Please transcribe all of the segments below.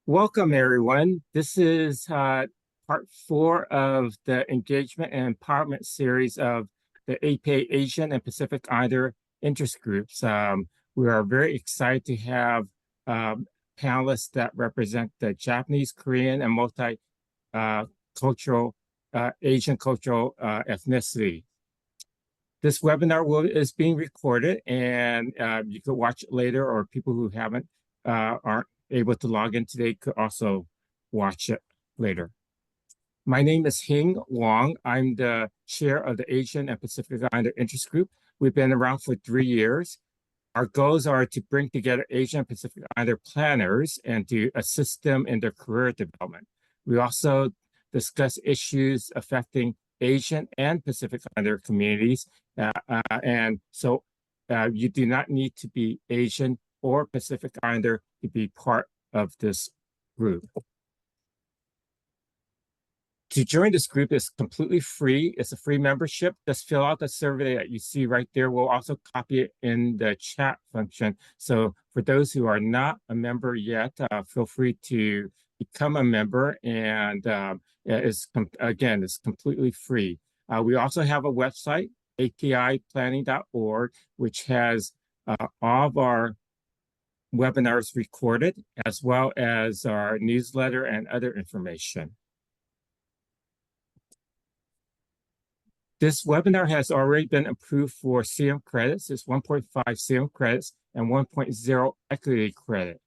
Welcome, everyone. This is part four of the Engagement and Empowerment series of the APA Asian and Pacific Islander interest groups. We are very excited to have panelists that represent the Japanese, Korean, and multi-cultural Asian cultural ethnicity. This webinar is being recorded, and you could watch it later, or people who aren't able to log in today could also watch it later. My name is Hing Wong. I'm the chair of the Asian and Pacific Islander Interest Group. We've been around for 3 years. Our goals are to bring together Asian and Pacific Islander planners and to assist them in their career development. We also discuss issues affecting Asian and Pacific Islander communities. And so you do not need to be Asian or Pacific Islander to be part of this group. To join this group is completely free. It's a free membership. Just fill out the survey that you see right there. We'll also copy it in the chat function. So for those who are not a member yet, feel free to become a member. And it's completely free. We also have a website, apiplanning.org, which has all of our webinars recorded, as well as our newsletter and other information. This webinar has already been approved for CM credits. It's 1.5 CM credits and 1.0 equity credit.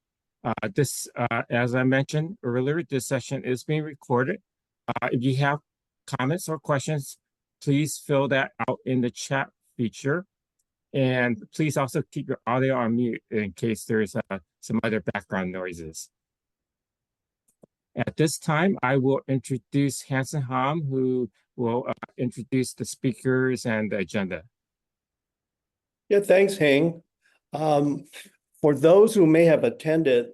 As I mentioned earlier, this session is being recorded. If you have comments or questions, please fill that out in the chat feature. And please also keep your audio on mute in case there's some other background noises. At this time, I will introduce Hansen Ham, who will introduce the speakers and the agenda. Yeah, thanks, Hing. For those who may have attended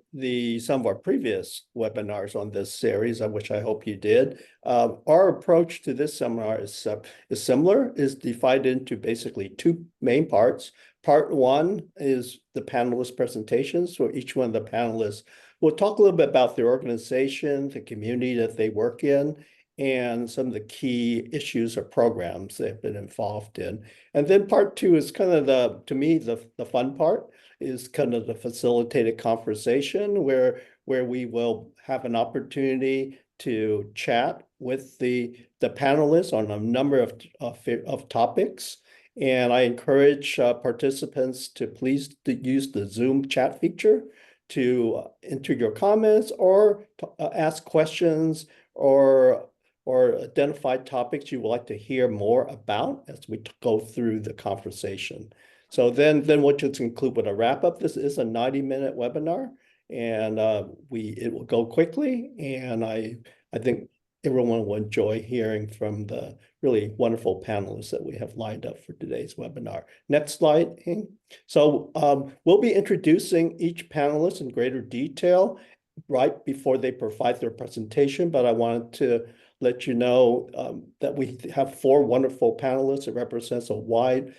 some of our previous webinars on this series, which I hope you did, our approach to this seminar is similar, is divided into basically two main parts. Part one is the panelist presentations. So each one of the panelists will talk a little bit about their organization, the community that they work in, and some of the key issues or programs they've been involved in. And then part two is kind of to me, the fun part is kind of the facilitated conversation where we will have an opportunity to chat with the panelists on a number of topics. And I encourage participants to please use the Zoom chat feature to enter your comments or ask questions or identify topics you would like to hear more about as we go through the conversation. So then we'll just conclude with a wrap up. This is a 90-minute webinar, and it will go quickly. And I think everyone will enjoy hearing from the really wonderful panelists that we have lined up for today's webinar. Next slide, Hing. So we'll be introducing each panelist in greater detail right before they provide their presentation, but I wanted to let you know that we have four wonderful panelists. It represents a wide,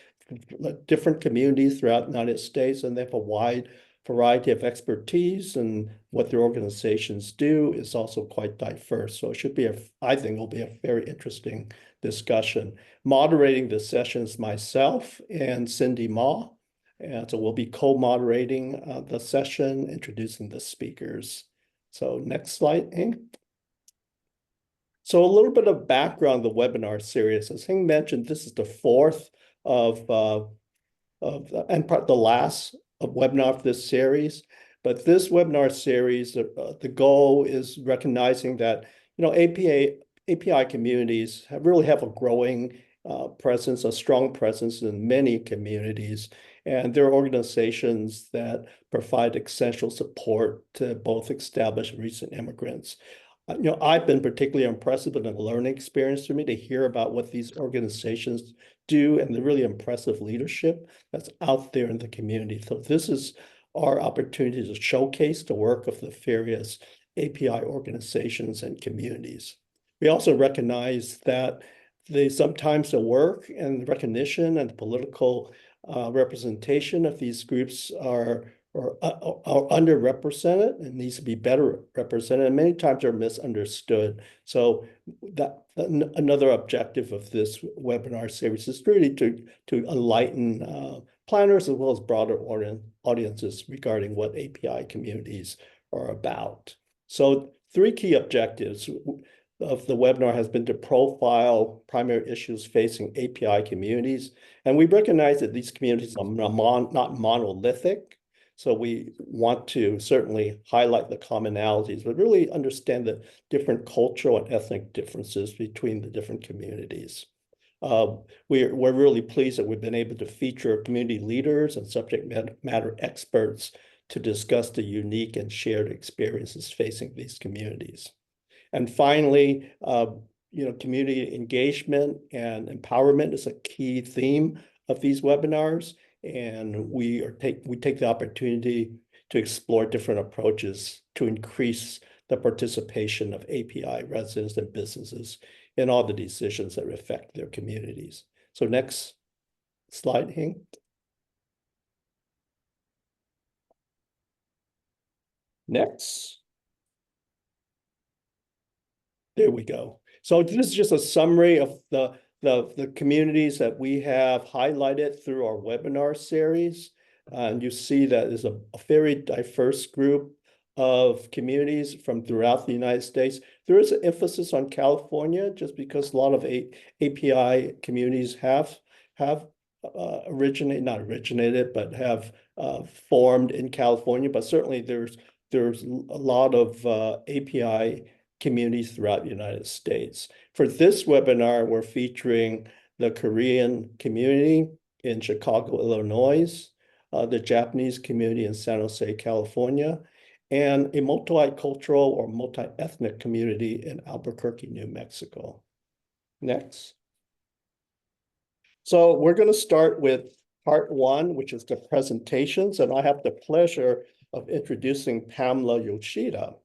different communities throughout the United States, and they have a wide variety of expertise, and what their organizations do is also quite diverse. So it should be, I think, will be a very interesting discussion. Moderating the sessions myself and Cindy Ma, and so we'll be co-moderating the session, introducing the speakers. So next slide, Hing. So a little bit of background on the webinar series. As Hing mentioned, this is the fourth and the last webinar of this series. But this webinar series, the goal is recognizing that API communities really have a growing presence, a strong presence in many communities. And there are organizations that provide essential support to both established and recent immigrants. I've been particularly impressed with a learning experience for me to hear about what these organizations do and the really impressive leadership that's out there in the community. So this is our opportunity to showcase the work of the various API organizations and communities. We also recognize that sometimes the work and recognition and the political representation of these groups are are underrepresented and needs to be better represented. And many times are misunderstood. So that another objective of this webinar series is really to enlighten planners as well as broader audiences regarding what API communities are about. So 3 key objectives of the webinar has been to profile primary issues facing API communities. And we recognize that these communities are not monolithic. So we want to certainly highlight the commonalities, but really understand the different cultural and ethnic differences between the different communities. We're really pleased that we've been able to feature community leaders and subject matter experts to discuss the unique and shared experiences facing these communities. And finally, community engagement and empowerment is a key theme of these webinars. And we take the opportunity to explore different approaches to increase the participation of API residents and businesses in all the decisions that affect their communities. So next slide, Hing. Next. There we go. So this is just a summary of the communities that we have highlighted through our webinar series. And you see that there's a very diverse group of communities from throughout the United States. There is an emphasis on California just because a lot of API communities have not originated, but have formed in California. But certainly there's a lot of API communities throughout the United States. For this webinar, we're featuring the Korean community in Chicago, Illinois, the Japanese community in San Jose, California, and a multicultural or multi-ethnic community in Albuquerque, New Mexico. Next. So we're going to start with part 1, which is the presentations, and I have the pleasure of introducing Pamela Yoshida.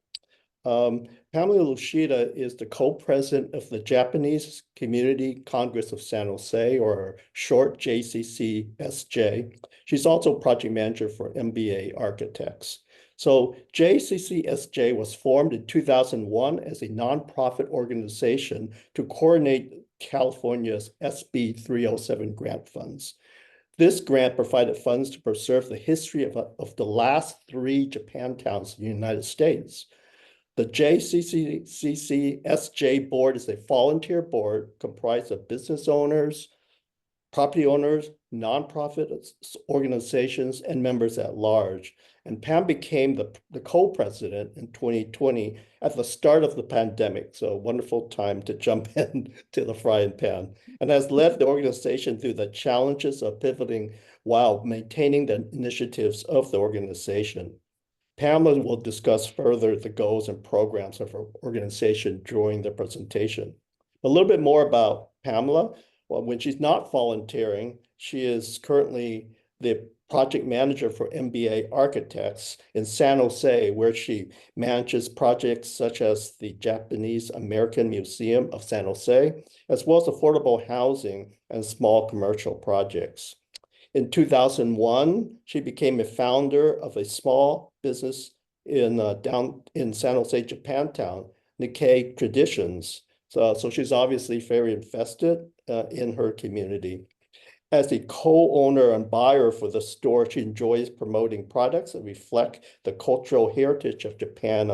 Pamela Yoshida is the co-president of the Japanese Community Congress of San Jose, or short JCCSJ. She's also project manager for MBA Architects. So JCCSJ was formed in 2001 as a nonprofit organization to coordinate California's SB 307 grant funds. This grant provided funds to preserve the history of the last 3 Japantowns in the United States. The JCCSJ board is a volunteer board comprised of business owners, property owners, nonprofit organizations, and members at large. And Pam became the co-president in 2020 at the start of the pandemic. So a wonderful time to jump in to the frying pan, and has led the organization through the challenges of pivoting while maintaining the initiatives of the organization. Pamela will discuss further the goals and programs of her organization during the presentation. A little bit more about Pamela. Well, when she's not volunteering, she is currently the project manager for MBA Architects in San Jose, where she manages projects such as the Japanese American Museum of San Jose, as well as affordable housing and small commercial projects. In 2001, she became a founder of a small business down in San Jose, Japantown, Nikkei Traditions. So she's obviously very invested in her community. As a co-owner and buyer for the store, she enjoys promoting products that reflect the cultural heritage of Japan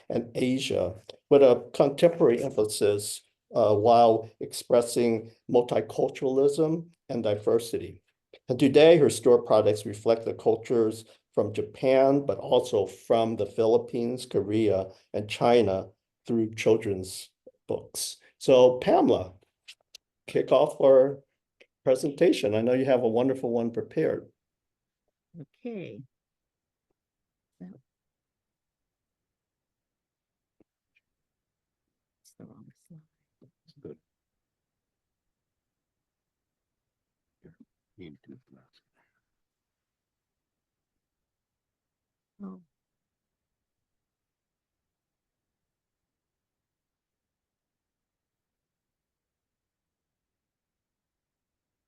and Asia, with a contemporary emphasis while expressing multiculturalism and diversity. And today, her store products reflect the cultures from Japan, but also from the Philippines, Korea, and China through children's books. So Pamela, kick off our presentation. I know you have a wonderful one prepared. Okay. It's the wrong slide. It's good. Need to. Oh.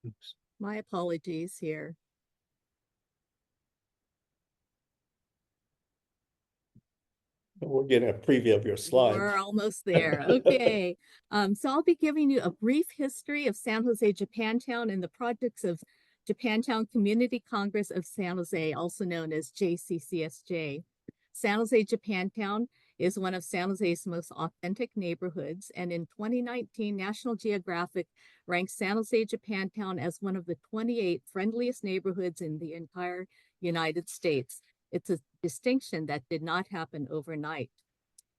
Oops. My apologies here. We're getting a preview of your slides. We're almost there. Okay. So I'll be giving you a brief history of San Jose Japantown and the projects of Japantown Community Congress of San Jose, also known as JCCSJ. San Jose Japantown is one of San Jose's most authentic neighborhoods, and in 2019, National Geographic ranked San Jose Japantown as one of the 28 friendliest neighborhoods in the entire United States. It's a distinction that did not happen overnight.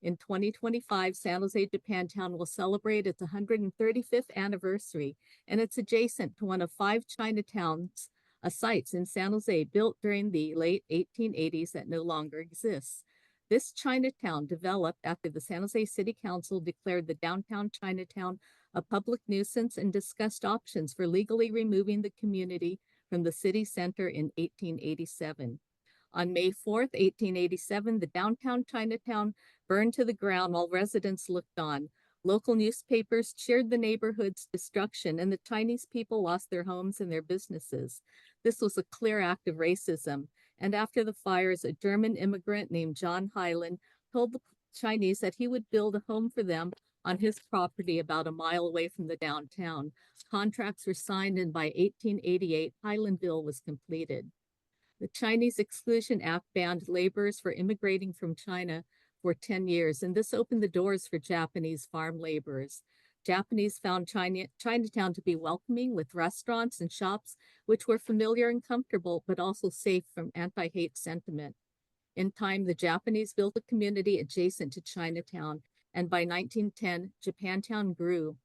In 2025, San Jose Japantown will celebrate its 135th anniversary, and it's adjacent to one of 5 Chinatowns, sites in San Jose built during the late 1880s that no longer exists. This Chinatown developed after the San Jose City Council declared the downtown Chinatown a public nuisance and discussed options for legally removing the community from the city center in 1887. On May 4th, 1887, the downtown Chinatown burned to the ground while residents looked on. Local newspapers cheered the neighborhood's destruction, and the Chinese people lost their homes and their businesses. This was a clear act of racism. And after the fires, a German immigrant named John Hyland told the Chinese that he would build a home for them on his property about a mile away from the downtown. Contracts were signed, and by 1888, Highlandville was completed. The Chinese Exclusion Act banned laborers for immigrating from China for 10 years, and this opened the doors for Japanese farm laborers. Japanese found Chinatown to be welcoming, with restaurants and shops which were familiar and comfortable, but also safe from anti-hate sentiment. In time, the Japanese built a community adjacent to Chinatown, and by 1910, Japantown grew.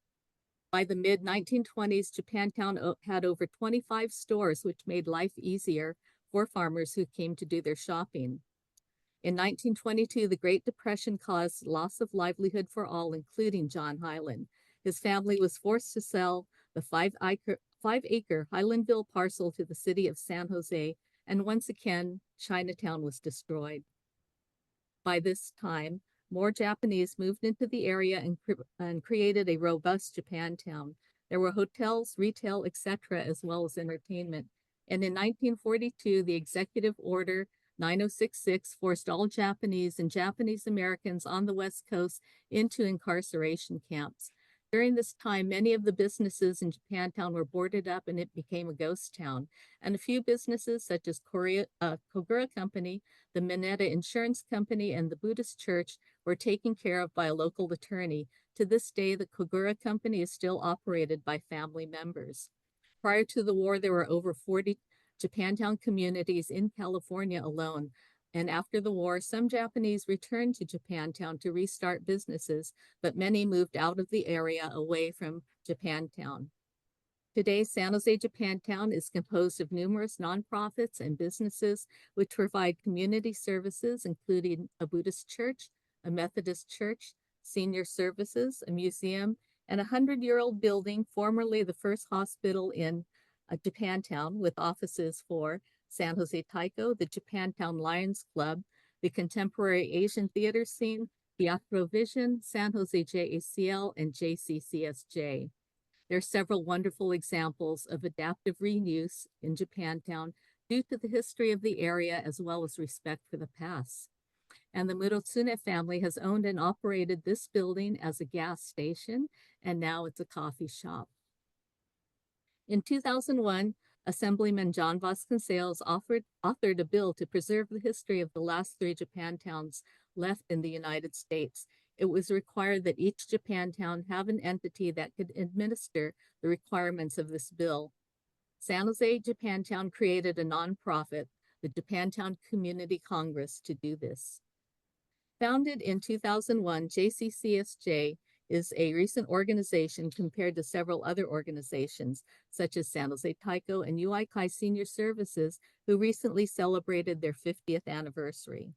By the mid-1920s, Japantown had over 25 stores, which made life easier for farmers who came to do their shopping. In 1922, the Great Depression caused loss of livelihood for all, including John Hyland. His family was forced to sell the 5-acre Highlandville parcel to the city of San Jose, and once again, Chinatown was destroyed. By this time, more Japanese moved into the area and created a robust Japantown. There were hotels, retail, etc., as well as entertainment. And in 1942, the Executive Order 9066 forced all Japanese and Japanese Americans on the West Coast into incarceration camps. During this time, many of the businesses in Japantown were boarded up, and it became a ghost town. And a few businesses such as Kogura Company, the Mineta Insurance Company, and the Buddhist Church were taken care of by a local attorney. To this day, the Kogura Company is still operated by family members. Prior to the war, there were over 40 Japantown communities in California alone. And after the war, some Japanese returned to Japantown to restart businesses, but many moved out of the area away from Japantown. Today, San Jose Japantown is composed of numerous nonprofits and businesses which provide community services, including a Buddhist church, a Methodist church, senior services, a museum, and a 100-year-old building, formerly the first hospital in Japantown, with offices for San Jose Taiko, the Japantown Lions Club, the Contemporary Asian Theater Scene, Teatro Vision, San Jose JACL, and JCCSJ. There are several wonderful examples of adaptive reuse in Japantown due to the history of the area as well as respect for the past. And the Murotsune family has owned and operated this building as a gas station, and now it's a coffee shop. In 2001, Assemblyman John Vasconcelos authored a bill to preserve the history of the last 3 Japantowns left in the United States. It was required that each Japantown have an entity that could administer the requirements of this bill. San Jose Japantown created a nonprofit, the Japantown Community Congress, to do this. Founded in 2001, JCCSJ is a recent organization compared to several other organizations, such as San Jose Taiko and UIKai Senior Services, who recently celebrated their 50th anniversary.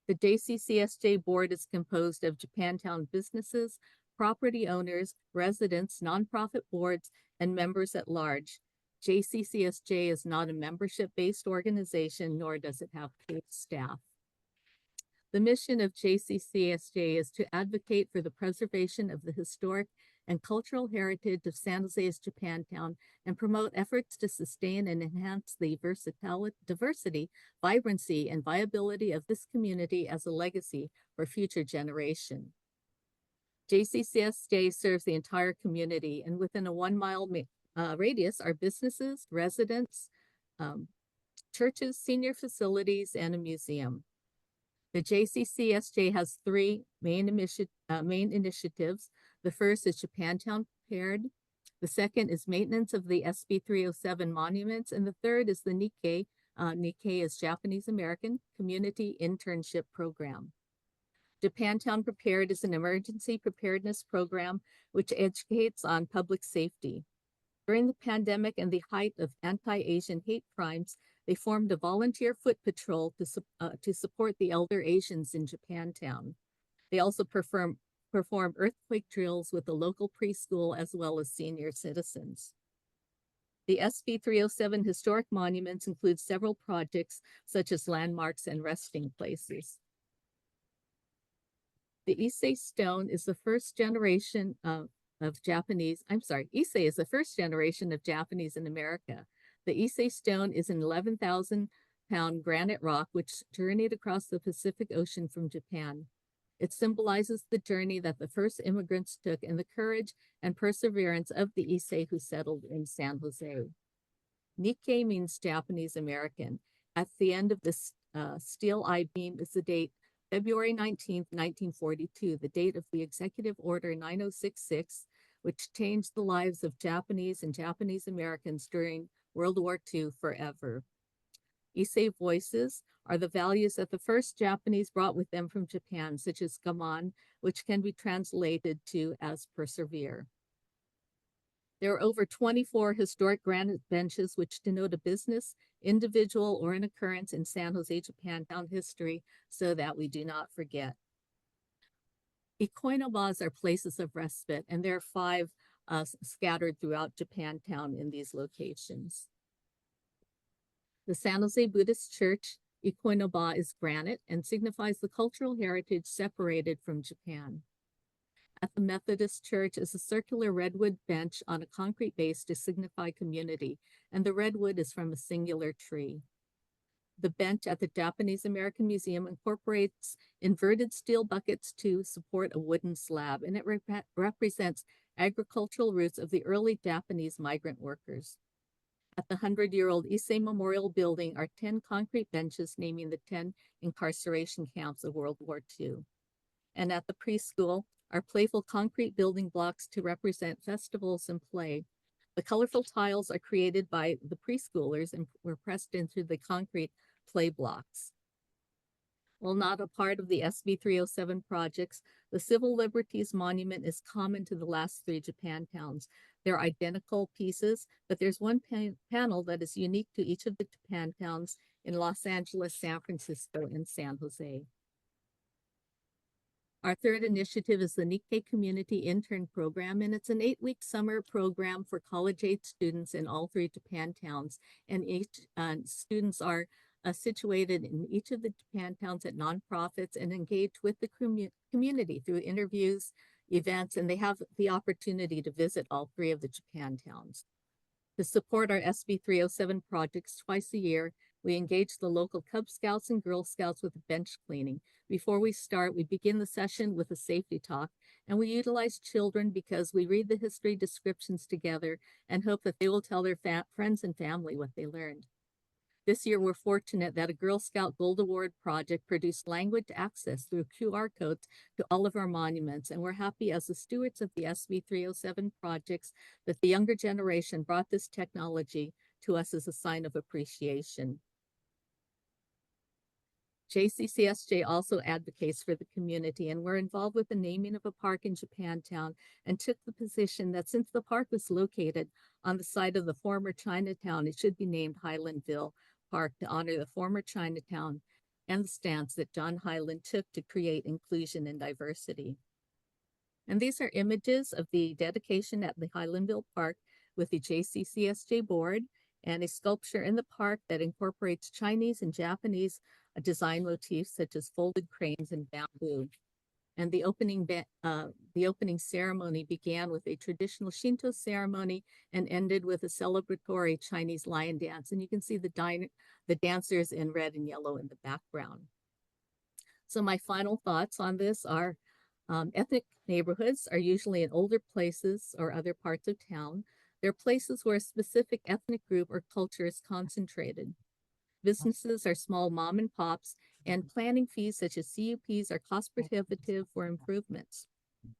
The JCCSJ board is composed of Japantown businesses, property owners, residents, nonprofit boards, and members at large. JCCSJ is not a membership-based organization, nor does it have paid staff. The mission of JCCSJ is to advocate for the preservation of the historic and cultural heritage of San Jose's Japantown and promote efforts to sustain and enhance the diversity, vibrancy, and viability of this community as a legacy for future generations. JCCSJ serves the entire community, and within a 1 mile radius are businesses, residents, churches, senior facilities, and a museum. The JCCSJ has three main initiatives. The first is Japantown Prepared. The second is maintenance of the SB 307 monuments. And the third is the Nikkei. Nikkei is Japanese American Community Internship Program. Japantown Prepared is an emergency preparedness program which educates on public safety. During the pandemic and the height of anti-Asian hate crimes, they formed a volunteer foot patrol to support the elder Asians in Japantown. They also perform earthquake drills with the local preschool as well as senior citizens. The SB 307 historic monuments include several projects such as landmarks and resting places. The Issei Stone is the first generation Issei is the first generation of Japanese in America. The Issei Stone is an 11,000-pound granite rock which journeyed across the Pacific Ocean from Japan. It symbolizes the journey that the first immigrants took and the courage and perseverance of the Issei who settled in San Jose. Nikkei means Japanese American. At the end of this steel I-beam is the date February 19th, 1942, the date of the Executive Order 9066, which changed the lives of Japanese and Japanese Americans during World War II forever. Issei voices are the values that the first Japanese brought with them from Japan, such as gaman, which can be translated to as persevere. There are over 24 historic granite benches which denote a business, individual, or an occurrence in San Jose Japantown history so that we do not forget. Ikoinobas are places of respite, and there are 5 scattered throughout Japantown in these locations. The San Jose Buddhist Church, Ikoinoba, is granite and signifies the cultural heritage separated from Japan. At the Methodist Church is a circular redwood bench on a concrete base to signify community, and the redwood is from a singular tree. The bench at the Japanese American Museum incorporates inverted steel buckets to support a wooden slab, and it represents agricultural roots of the early Japanese migrant workers. At the 100-year-old Issei Memorial Building are 10 concrete benches naming the 10 incarceration camps of World War II. And at the preschool are playful concrete building blocks to represent festivals and play. The colorful tiles are created by the preschoolers and were pressed into the concrete play blocks. While not a part of the SB 307 projects, the Civil Liberties Monument is common to the last 3 Japantowns. They're identical pieces, but there's one panel that is unique to each of the Japantowns in Los Angeles, San Francisco, and San Jose. Our third initiative is the Nikkei Community Intern Program, and it's an 8-week summer program for college-age students in all 3 Japantowns. And students are situated in each of the Japantowns at nonprofits and engage with the community through interviews, events, and they have the opportunity to visit all 3 of the Japantowns. To support our SB 307 projects twice a year, we engage the local Cub Scouts and Girl Scouts with bench cleaning. Before we start, we begin the session with a safety talk, and we utilize children because we read the history descriptions together and hope that they will tell their friends and family what they learned. This year, we're fortunate that a Girl Scout Gold Award project produced language access through QR codes to all of our monuments, and we're happy as the stewards of the SB 307 projects that the younger generation brought this technology to us as a sign of appreciation. JCCSJ also advocates for the community, and we're involved with the naming of a park in Japantown and took the position that since the park was located on the site of the former Chinatown, it should be named Highlandville Park to honor the former Chinatown and the stance that John Highland took to create inclusion and diversity. And these are images of the dedication at the Highlandville Park with the JCCSJ board and a sculpture in the park that incorporates Chinese and Japanese design motifs such as folded cranes and bamboo. And the opening ceremony began with a traditional Shinto ceremony and ended with a celebratory Chinese lion dance. And you can see the dancers in red and yellow in the background. So my final thoughts on this are ethnic neighborhoods are usually in older places or other parts of town. They're places where a specific ethnic group or culture is concentrated. Businesses are small mom and pops, and planning fees such as CUPs are cost prohibitive for improvements.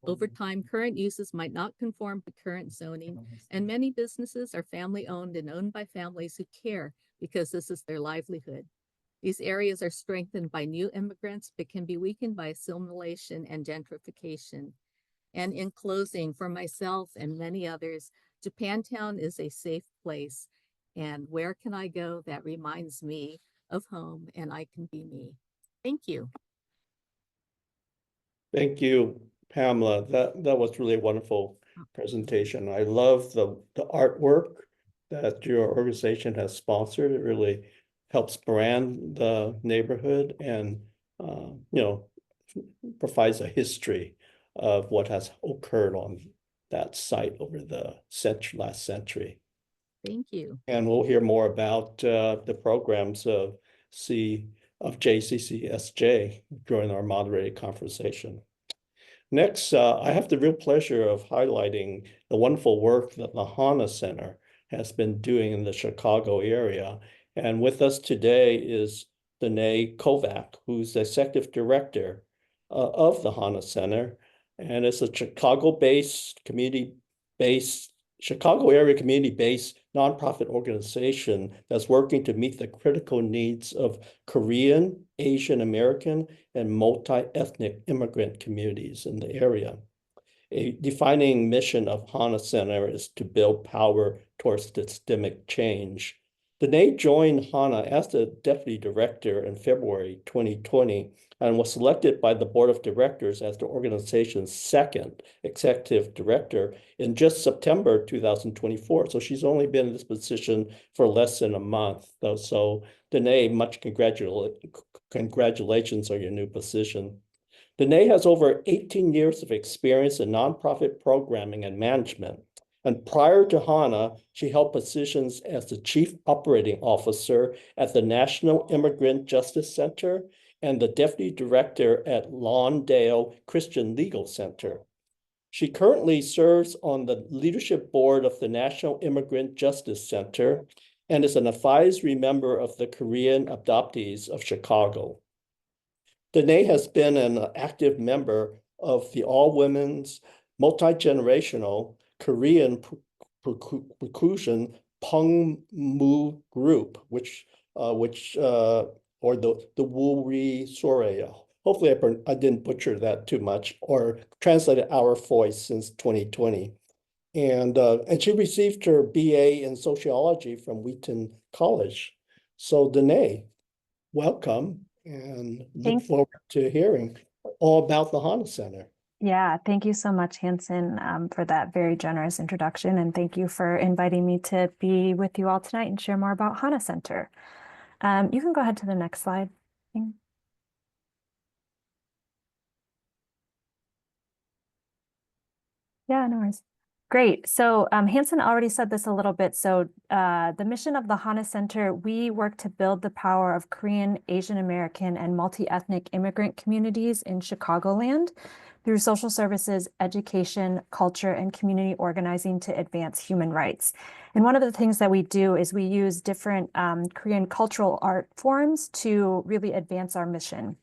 Over time, current uses might not conform to current zoning, and many businesses are family owned and owned by families who care because this is their livelihood. These areas are strengthened by new immigrants, but can be weakened by assimilation and gentrification. And in closing, for myself and many others, Japantown is a safe place. And where can I go that reminds me of home and I can be me? Thank you. Thank you, Pamela. That was really a wonderful presentation. I love the artwork that your organization has sponsored. It really helps brand the neighborhood and provides a history of what has occurred on that site over the last century. Thank you. And we'll hear more about the programs of JCCSJ during our moderated conversation. Next, I have the real pleasure of highlighting the wonderful work that the HANA Center has been doing in the Chicago area. And with us today is Danae Kovac, who's the executive director of the HANA Center. And it's a Chicago area community-based nonprofit organization that's working to meet the critical needs of Korean, Asian American, and multi-ethnic immigrant communities in the area. A defining mission of HANA Center is to build power towards systemic change. Danae joined HANA as the deputy director in February 2020 and was selected by the board of directors as the organization's second executive director in just September 2024. So she's only been in this position for less than a month. So Danae, much congratulations on your new position. Danae has over 18 years of experience in nonprofit programming and management. And prior to HANA, she held positions as the Chief Operating Officer at the National Immigrant Justice Center and the Deputy Director at Lawndale Christian Legal Center. She currently serves on the leadership board of the National Immigrant Justice Center and is an advisory member of the Korean Adoptees of Chicago. Danae has been an active member of the all-women's, multi-generational Korean percussion Pungmu group, or the Wuri Soraya. Hopefully I didn't butcher that too much, or translated our voice since 2020. And she received her BA in sociology from Wheaton College. So Danae, welcome, and look forward to hearing all about the HANA Center. Yeah, thank you so much, Hanson, for that very generous introduction. And thank you for inviting me to be with you all tonight and share more about HANA Center. You can go ahead to the next slide. Yeah, no worries. Great. So Hanson already said this a little bit. So the mission of the HANA Center, we work to build the power of Korean, Asian American, and multi-ethnic immigrant communities in Chicagoland through social services, education, culture, and community organizing to advance human rights. And one of the things that we do is we use different Korean cultural art forms to really advance our mission.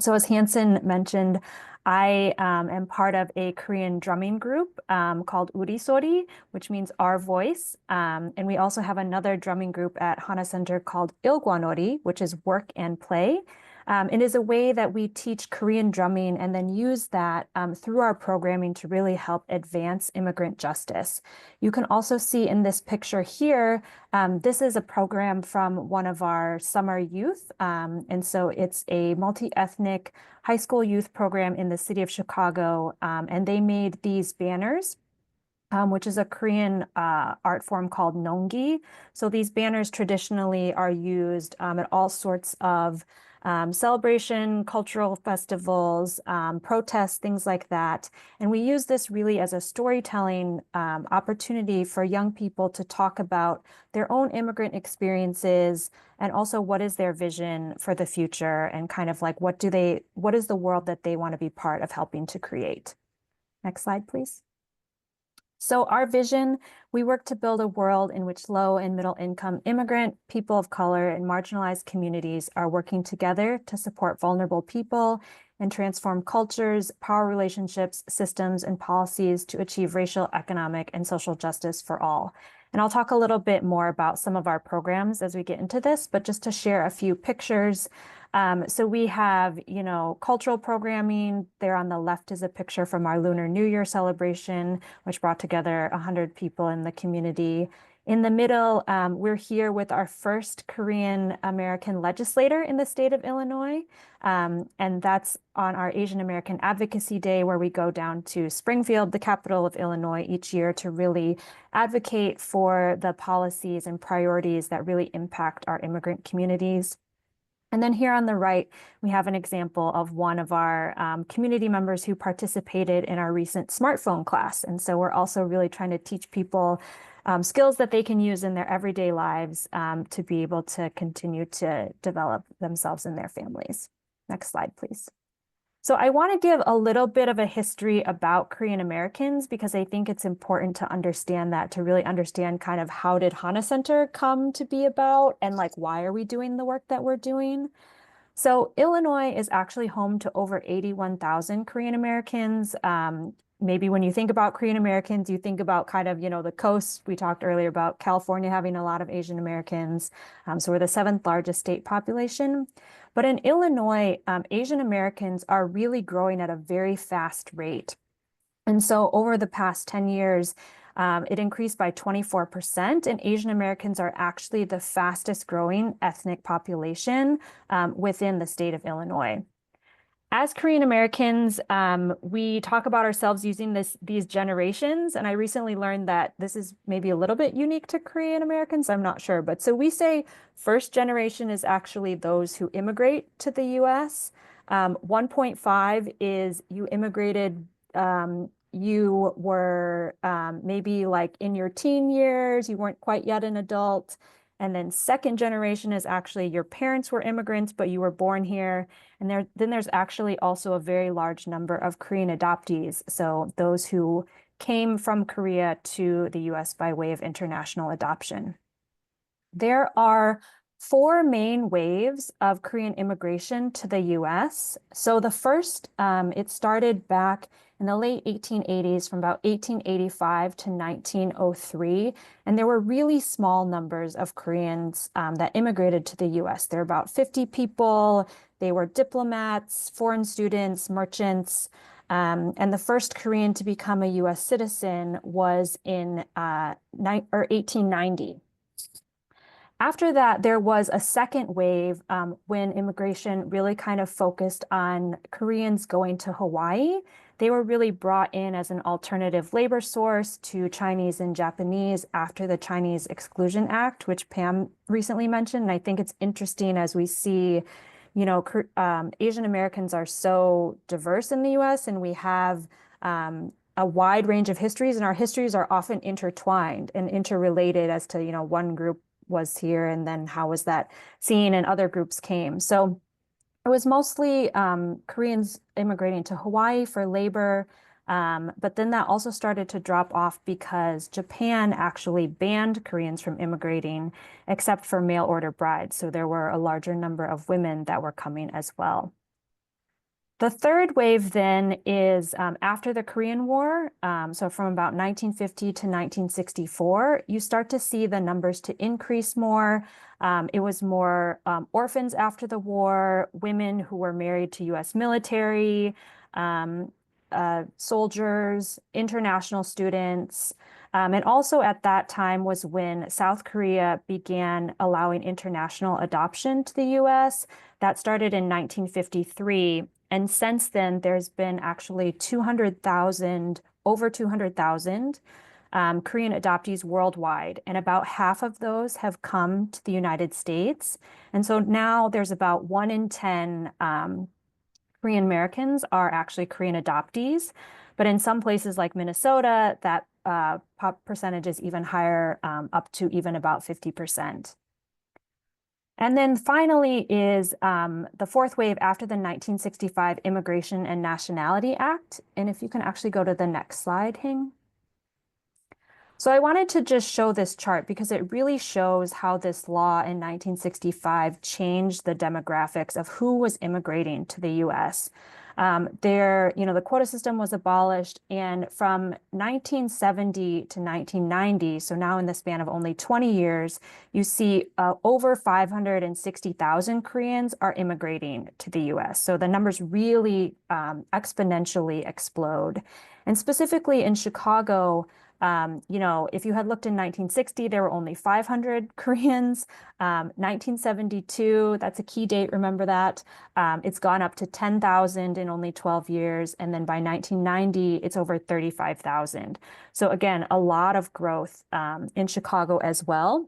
So as Hanson mentioned, I am part of a Korean drumming group called Uri Sori, which means our voice. And we also have another drumming group at HANA Center called Ilgwanori, which is work and play. It is a way that we teach Korean drumming and then use that through our programming to really help advance immigrant justice. You can also see in this picture here, this is a program from one of our summer youth. And so it's a multi-ethnic high school youth program in the city of Chicago. And they made these banners, which is a Korean art form called nongi. So these banners traditionally are used at all sorts of celebration, cultural festivals, protests, things like that. And we use this really as a storytelling opportunity for young people to talk about their own immigrant experiences and also what is their vision for the future and kind of like what is the world that they want to be part of helping to create. Next slide, please. So our vision, we work to build a world in which low and middle income immigrant, people of color, and marginalized communities are working together to support vulnerable people and transform cultures, power relationships, systems, and policies to achieve racial, economic, and social justice for all. And I'll talk a little bit more about some of our programs as we get into this, but just to share a few pictures. So we have, cultural programming. There on the left is a picture from our Lunar New Year celebration, which brought together 100 people in the community. In the middle, we're here with our first Korean American legislator in the state of Illinois. And that's on our Asian American Advocacy Day, where we go down to Springfield, the capital of Illinois, each year to really advocate for the policies and priorities that really impact our immigrant communities. And then here on the right, we have an example of one of our community members who participated in our recent smartphone class. And so we're also really trying to teach people skills that they can use in their everyday lives to be able to continue to develop themselves and their families. Next slide, please. So I want to give a little bit of a history about Korean Americans because I think it's important to understand that, to really understand kind of how did HANA Center come to be about and like why are we doing the work that we're doing. So Illinois is actually home to over 81,000 Korean Americans. Maybe when you think about Korean Americans, you think about kind of, the coast. We talked earlier about California having a lot of Asian Americans. So we're the 7th largest state population. But in Illinois, Asian Americans are really growing at a very fast rate. And so over the past 10 years, it increased by 24%, and Asian Americans are actually the fastest growing ethnic population within the state of Illinois. As Korean Americans, we talk about ourselves using these generations, and I recently learned that this is maybe a little bit unique to Korean Americans. I'm not sure, but so we say first generation is actually those who immigrate to the U.S. 1.5 is you immigrated, you were maybe like in your teen years, you weren't quite yet an adult. And then second generation is actually your parents were immigrants, but you were born here. And then there's actually also a very large number of Korean adoptees. So those who came from Korea to the US by way of international adoption. There are 4 main waves of Korean immigration to the US. So the first, it started back in the late 1880s from about 1885 to 1903. And there were really small numbers of Koreans that immigrated to the US. There were about 50 people. They were diplomats, foreign students, merchants. And the first Korean to become a US citizen was in 1890. After that, there was a second wave when immigration really kind of focused on Koreans going to Hawaii. They were really brought in as an alternative labor source to Chinese and Japanese after the Chinese Exclusion Act, which Pam recently mentioned. And I think it's interesting as we see, Asian Americans are so diverse in the US and we have a wide range of histories, and our histories are often intertwined and interrelated as to, one group was here and then how was that seen and other groups came. So it was mostly Koreans immigrating to Hawaii for labor, but then that also started to drop off because Japan actually banned Koreans from immigrating except for mail order brides. So there were a larger number of women that were coming as well. The third wave then is after the Korean War, so from about 1950 to 1964, you start to see the numbers to increase more. It was more orphans after the war, women who were married to US military, soldiers, international students. And also at that time was when South Korea began allowing international adoption to the US. That started in 1953. And since then, there's been actually over 200,000 Korean adoptees worldwide, and about half of those have come to the United States. And so now there's about 1 in 10 Korean Americans are actually Korean adoptees. But in some places like Minnesota, that percentage is even higher, up to even about 50%. And then finally is the fourth wave after the 1965 Immigration and Nationality Act. And if you can actually go to the next slide, Hing. So I wanted to just show this chart because it really shows how this law in 1965 changed the demographics of who was immigrating to the US. The quota system was abolished, and from 1970 to 1990, so now in the span of only 20 years, you see over 560,000 Koreans are immigrating to the US. So the numbers really exponentially explode. And specifically in Chicago, if you had looked in 1960, there were only 500 Koreans. 1972, that's a key date, remember that. It's gone up to 10,000 in only 12 years. And then by 1990, it's over 35,000. So again, a lot of growth in Chicago as well.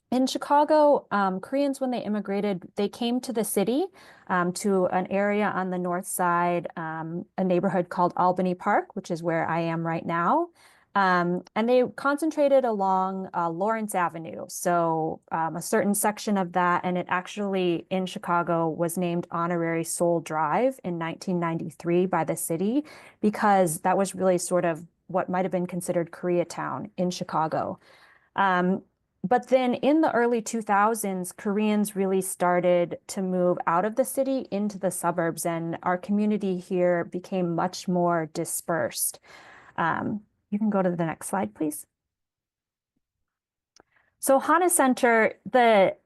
In Chicago, Koreans, when they immigrated, they came to the city, to an area on the north side, a neighborhood called Albany Park, which is where I am right now. And they concentrated along Lawrence Avenue. So a certain section of that, and it actually in Chicago was named Honorary Soul Drive in 1993 by the city, because that was really sort of what might have been considered Koreatown in Chicago. But then in the early 2000s, Koreans really started to move out of the city into the suburbs, and our community here became much more dispersed. You can go to the next slide, please. So HANA Center, the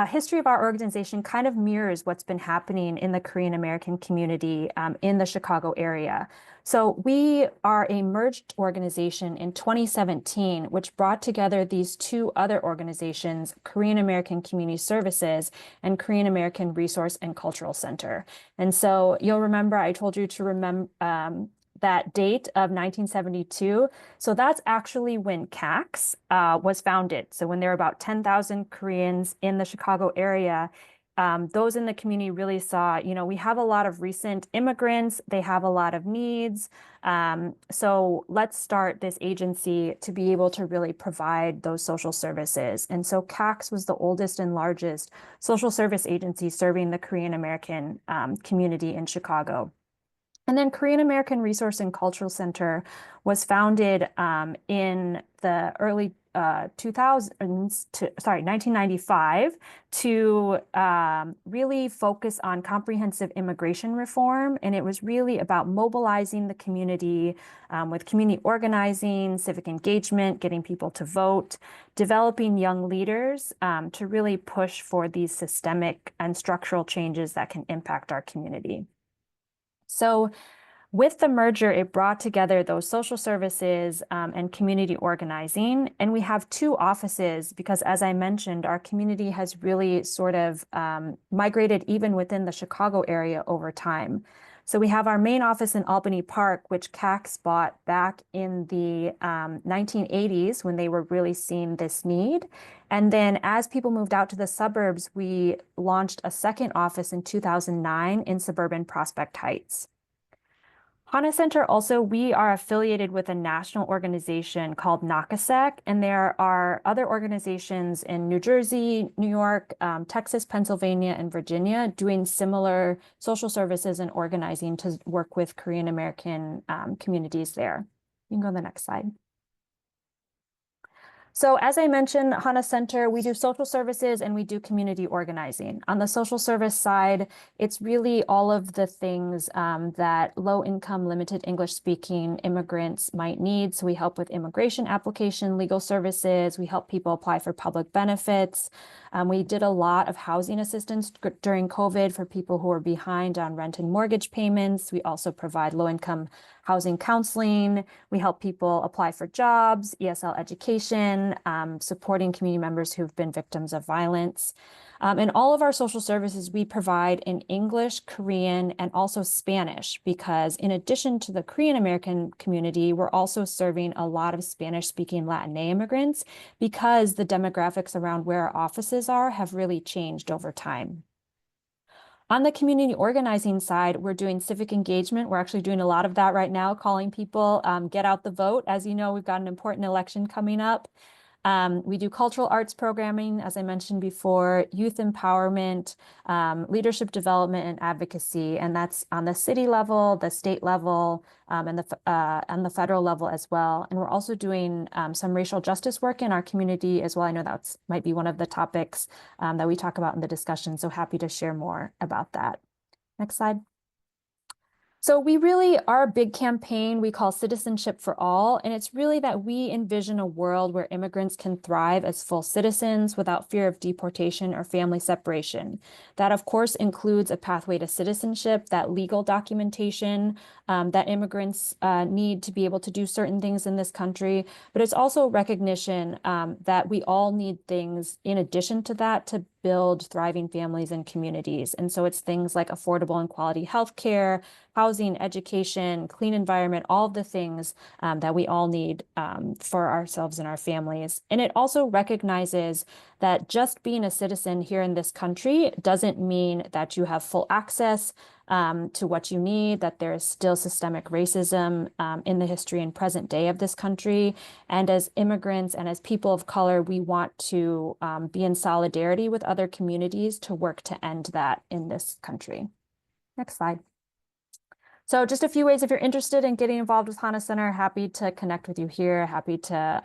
history of our organization kind of mirrors what's been happening in the Korean American community in the Chicago area. So we are a merged organization in 2017, which brought together these two other organizations, Korean American Community Services and Korean American Resource and Cultural Center. And so you'll remember I told you to remember that date of 1972. So that's actually when CACS was founded. So when there were about 10,000 Koreans in the Chicago area, those in the community really saw, we have a lot of recent immigrants, they have a lot of needs. So let's start this agency to be able to really provide those social services. And so CACS was the oldest and largest social service agency serving the Korean American community in Chicago. And then Korean American Resource and Cultural Center was founded in the early 1995 to really focus on comprehensive immigration reform. And it was really about mobilizing the community with community organizing, civic engagement, getting people to vote, developing young leaders to really push for these systemic and structural changes that can impact our community. So with the merger, it brought together those social services and community organizing. And we have two offices because, as I mentioned, our community has really sort of migrated even within the Chicago area over time. So we have our main office in Albany Park, which CACS bought back in the 1980s when they were really seeing this need. And then as people moved out to the suburbs, we launched a second office in 2009 in suburban Prospect Heights. HANA Center also, we are affiliated with a national organization called NACASEC, and there are other organizations in New Jersey, New York, Texas, Pennsylvania, and Virginia doing similar social services and organizing to work with Korean American communities there. You can go to the next slide. So as I mentioned, HANA Center, we do social services and we do community organizing. On the social service side, it's really all of the things that low-income, limited English-speaking immigrants might need. So we help with immigration application, legal services. We help people apply for public benefits. We did a lot of housing assistance during COVID for people who are behind on rent and mortgage payments. We also provide low-income housing counseling. We help people apply for jobs, ESL education, supporting community members who've been victims of violence. In all of our social services, we provide in English, Korean, and also Spanish, because in addition to the Korean American community, we're also serving a lot of Spanish-speaking Latinx immigrants because the demographics around where our offices are have really changed over time. On the community organizing side, we're doing civic engagement. We're actually doing a lot of that right now, calling people, get out the vote. As you know, we've got an important election coming up. We do cultural arts programming, as I mentioned before, youth empowerment, leadership development, and advocacy. And that's on the city level, the state level, and the federal level as well. And we're also doing some racial justice work in our community as well. I know that might be one of the topics that we talk about in the discussion. So happy to share more about that. Next slide. So our big campaign we call Citizenship for All, and it's really that we envision a world where immigrants can thrive as full citizens without fear of deportation or family separation. That, of course, includes a pathway to citizenship, that legal documentation that immigrants need to be able to do certain things in this country, but it's also recognition that we all need things in addition to that to build thriving families and communities. And so it's things like affordable and quality healthcare, housing, education, clean environment, all of the things that we all need for ourselves and our families. And it also recognizes that just being a citizen here in this country doesn't mean that you have full access to what you need, that there is still systemic racism in the history and present day of this country. And as immigrants and as people of color, we want to be in solidarity with other communities to work to end that in this country. Next slide. So just a few ways, if you're interested in getting involved with HANA Center, happy to connect with you here, happy to,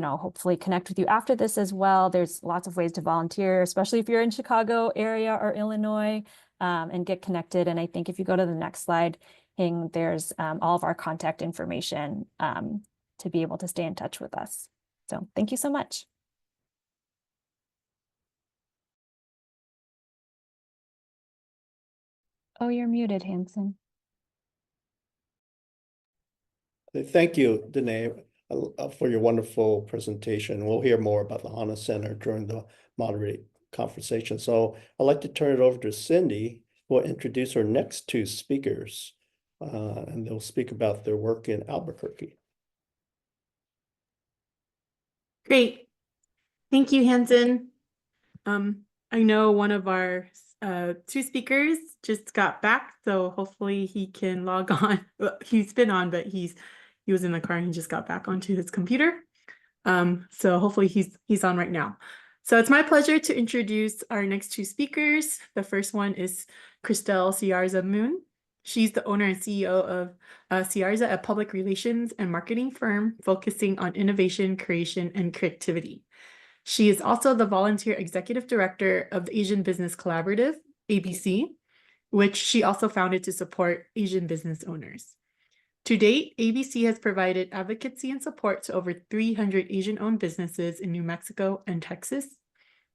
hopefully connect with you after this as well. There's lots of ways to volunteer, especially if you're in Chicago area or Illinois, and get connected. And I think if you go to the next slide, there's all of our contact information to be able to stay in touch with us. So thank you so much. Oh, you're muted, Hanson. Thank you, Danae, for your wonderful presentation. We'll hear more about the HANA Center during the moderate conversation. So I'd like to turn it over to Cindy, who will introduce our next two speakers, and they'll speak about their work in Albuquerque. Great. Thank you, Hanson. I know one of our two speakers just got back, so hopefully he can log on. Well, he's been on, but he was in the car and he just got back onto his computer. So hopefully he's on right now. So it's my pleasure to introduce our next two speakers. The first one is Christelle Ciarza Moon. She's the owner and CEO of Ciarza, a public relations and marketing firm focusing on innovation, creation, and creativity. She is also the volunteer executive director of the Asian Business Collaborative, ABC, which she also founded to support Asian business owners. To date, ABC has provided advocacy and support to over 300 Asian-owned businesses in New Mexico and Texas.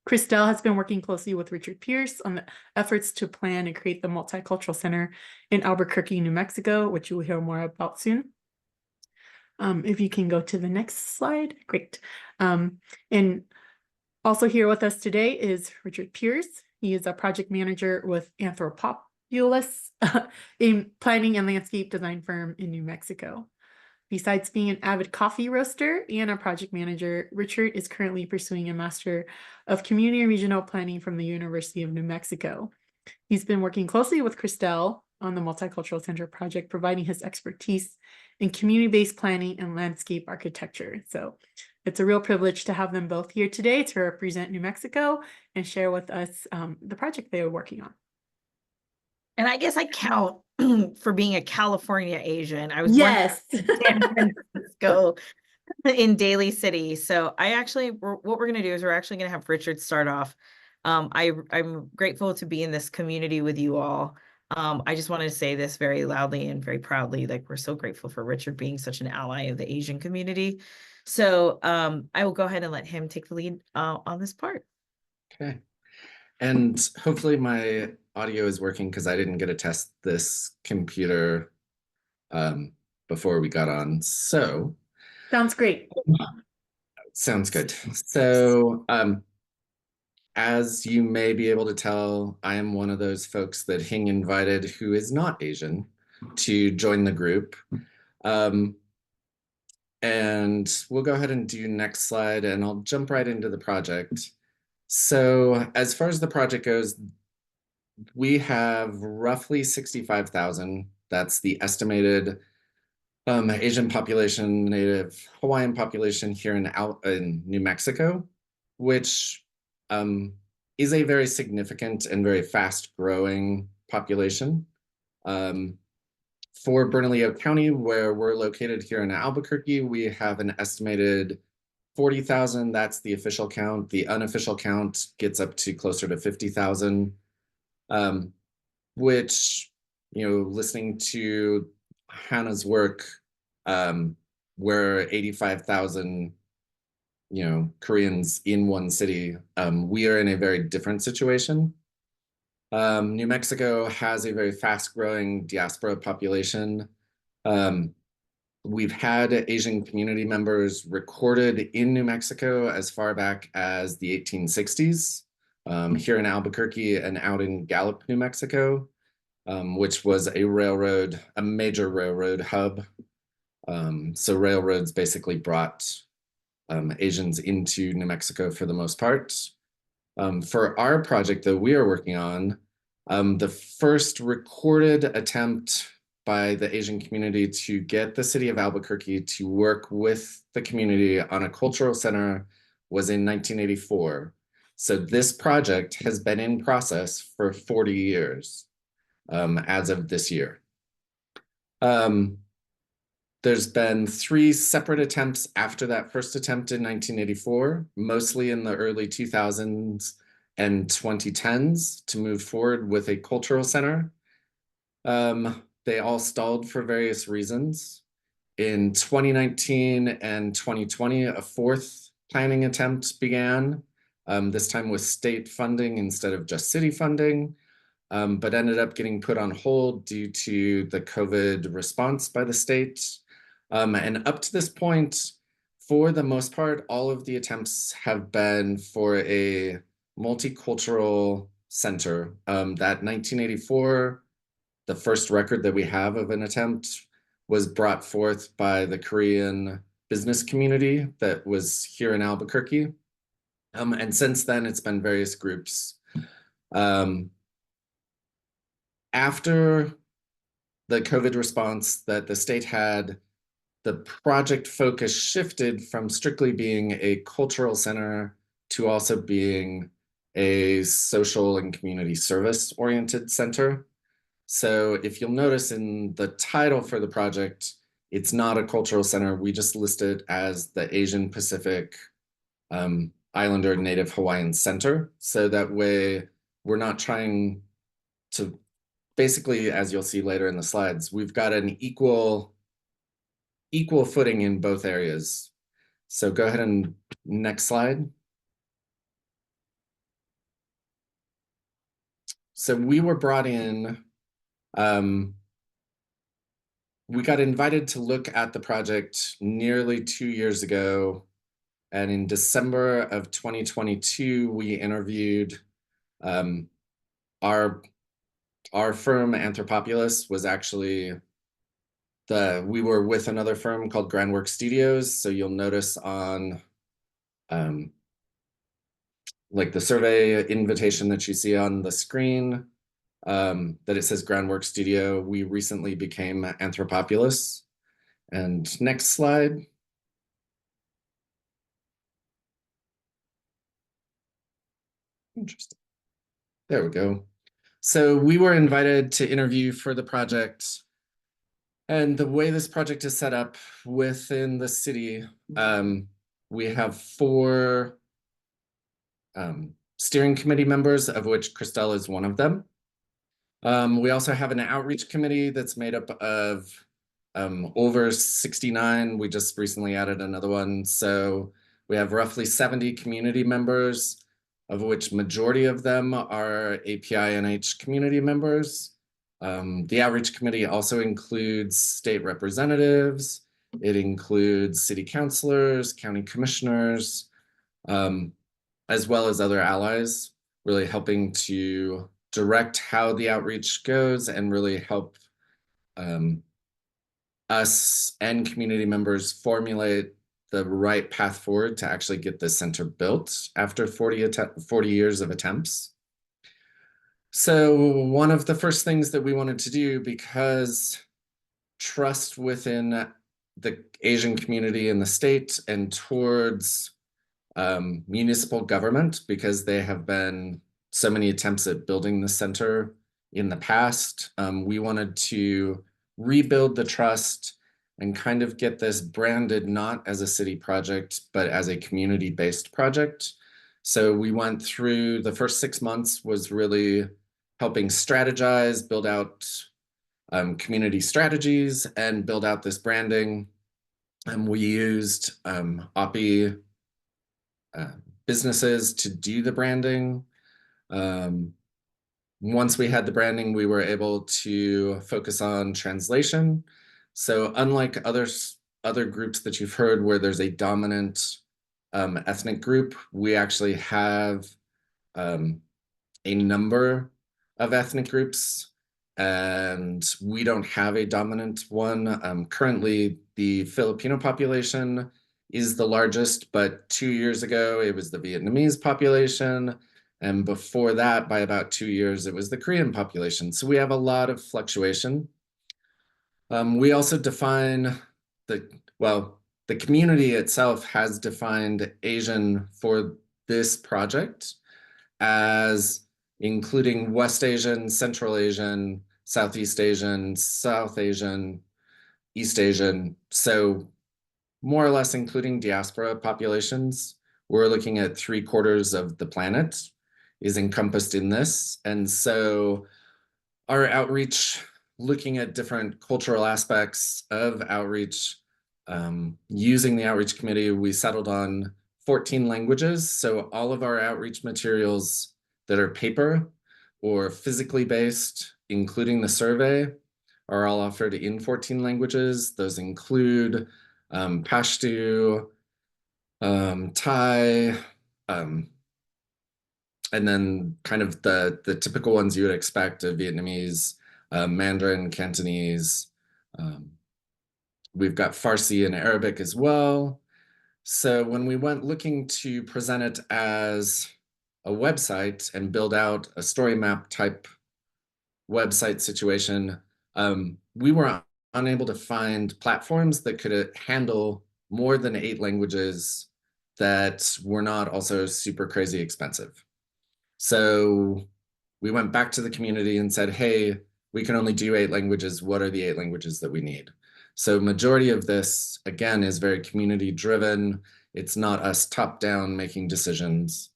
Christelle has been working closely with Richard Pierce on the efforts to plan and create the Multicultural Center in Albuquerque, New Mexico, which you will hear more about soon. If you can go to the next slide, great. And also here with us today is Richard Pierce. He is a project manager with Anthropopulous, a planning and landscape design firm in New Mexico. Besides being an avid coffee roaster and a project manager, Richard is currently pursuing a Master of Community and Regional Planning from the University of New Mexico. He's been working closely with Christelle on the Multicultural Center project, providing his expertise in community-based planning and landscape architecture. So it's a real privilege to have them both here today to represent New Mexico and share with us the project they are working on. And I guess I count for being a California Asian. I was yes born in San Francisco in Daly City. So what we're going to do is we're actually going to have Richard start off. I'm grateful to be in this community with you all. I just wanted to say this very loudly and very proudly, like we're so grateful for Richard being such an ally of the Asian community. So I will go ahead and let him take the lead on this part. Okay. And hopefully my audio is working because I didn't get to test this computer before we got on. So sounds great. Sounds good. So as you may be able to tell, I am one of those folks that Hing invited who is not Asian to join the group. And we'll go ahead and do next slide, and I'll jump right into the project. So as far as the project goes, we have roughly 65,000. That's the estimated Asian population, Native Hawaiian population here in New Mexico, which is a very significant and very fast growing population. For Bernalillo County, where we're located here in Albuquerque, we have an estimated 40,000. That's the official count. The unofficial count gets up to closer to 50,000, which, you know, listening to Hannah's work, where 85,000, you know, Koreans in one city, we are in a very different situation. New Mexico has a very fast-growing diaspora population. We've had Asian community members recorded in New Mexico as far back as the 1860s, here in Albuquerque and out in Gallup, New Mexico, which was a major railroad hub. So railroads basically brought Asians into New Mexico for the most part. For our project that we are working on, the first recorded attempt by the Asian community to get the city of Albuquerque to work with the community on a cultural center was in 1984. So this project has been in process for 40 years as of this year. There's been 3 separate attempts after that first attempt in 1984, mostly in the early 2000s and 2010s, to move forward with a cultural center. They all stalled for various reasons. In 2019 and 2020, a 4th planning attempt began, this time with state funding instead of just city funding, but ended up getting put on hold due to the COVID response by the state. And up to this point, for the most part, all of the attempts have been for a multicultural center. That 1984, the first record that we have of an attempt, was brought forth by the Korean business community that was here in Albuquerque. And since then, it's been various groups. After the COVID response that the state had, the project focus shifted from strictly being a cultural center to also being a social and community service oriented center. So if you'll notice in the title for the project, it's not a cultural center. We just list it as the Asian Pacific Islander Native Hawaiian Center. So that way we're not trying to, basically, as you'll see later in the slides, we've got an equal footing in both areas. So go ahead and next slide. So we were brought in, we got invited to look at the project nearly 2 years ago. And in December of 2022, we interviewed our firm, Anthropopulous, was actually we were with another firm called Groundwork Studios. So you'll notice on like the survey invitation that you see on the screen, that it says Groundwork Studio. We recently became Anthropopulous. And next slide. Interesting. There we go. So we were invited to interview for the project. And the way this project is set up within the city, we have 4 steering committee members, of which Christelle is one of them. We also have an outreach committee that's made up of over 69. We just recently added another one. So we have roughly 70 community members, of which majority of them are API-NH community members. The outreach committee also includes state representatives. It includes city councilors, county commissioners, as well as other allies, really helping to direct how the outreach goes and really help us and community members formulate the right path forward to actually get this center built after 40 years of attempts. So one of the first things that we wanted to do, because trust within the Asian community in the state and towards municipal government, because they have been so many attempts at building the center in the past, we wanted to rebuild the trust and kind of get this branded not as a city project, but as a community-based project. So we went through the first 6 months was really helping strategize, build out community strategies, and build out this branding. And we used OPI businesses to do the branding. Once we had the branding, we were able to focus on translation. So unlike other groups that you've heard where there's a dominant ethnic group, we actually have a number of ethnic groups, and we don't have a dominant one. Currently, the Filipino population is the largest, but 2 years ago, it was the Vietnamese population. And before that, by about 2 years, it was the Korean population. So we have a lot of fluctuation. We also define the community itself has defined Asian for this project as including West Asian, Central Asian, Southeast Asian, South Asian, East Asian. So more or less including diaspora populations. We're looking at 3/4 of the planet is encompassed in this. And so our outreach, looking at different cultural aspects of outreach, using the outreach committee, we settled on 14 languages. So all of our outreach materials that are paper or physically based, including the survey, are all offered in 14 languages. Those include Pashto, Thai, and then kind of the typical ones you would expect of Vietnamese, Mandarin, Cantonese. We've got Farsi and Arabic as well. So when we went looking to present it as a website and build out a story map type website situation, we were unable to find platforms that could handle more than 8 languages that were not also super crazy expensive. So we went back to the community and said, hey, we can only do 8 languages. What are the 8 languages that we need? So majority of this, again, is very community driven. It's not us top down making decisions.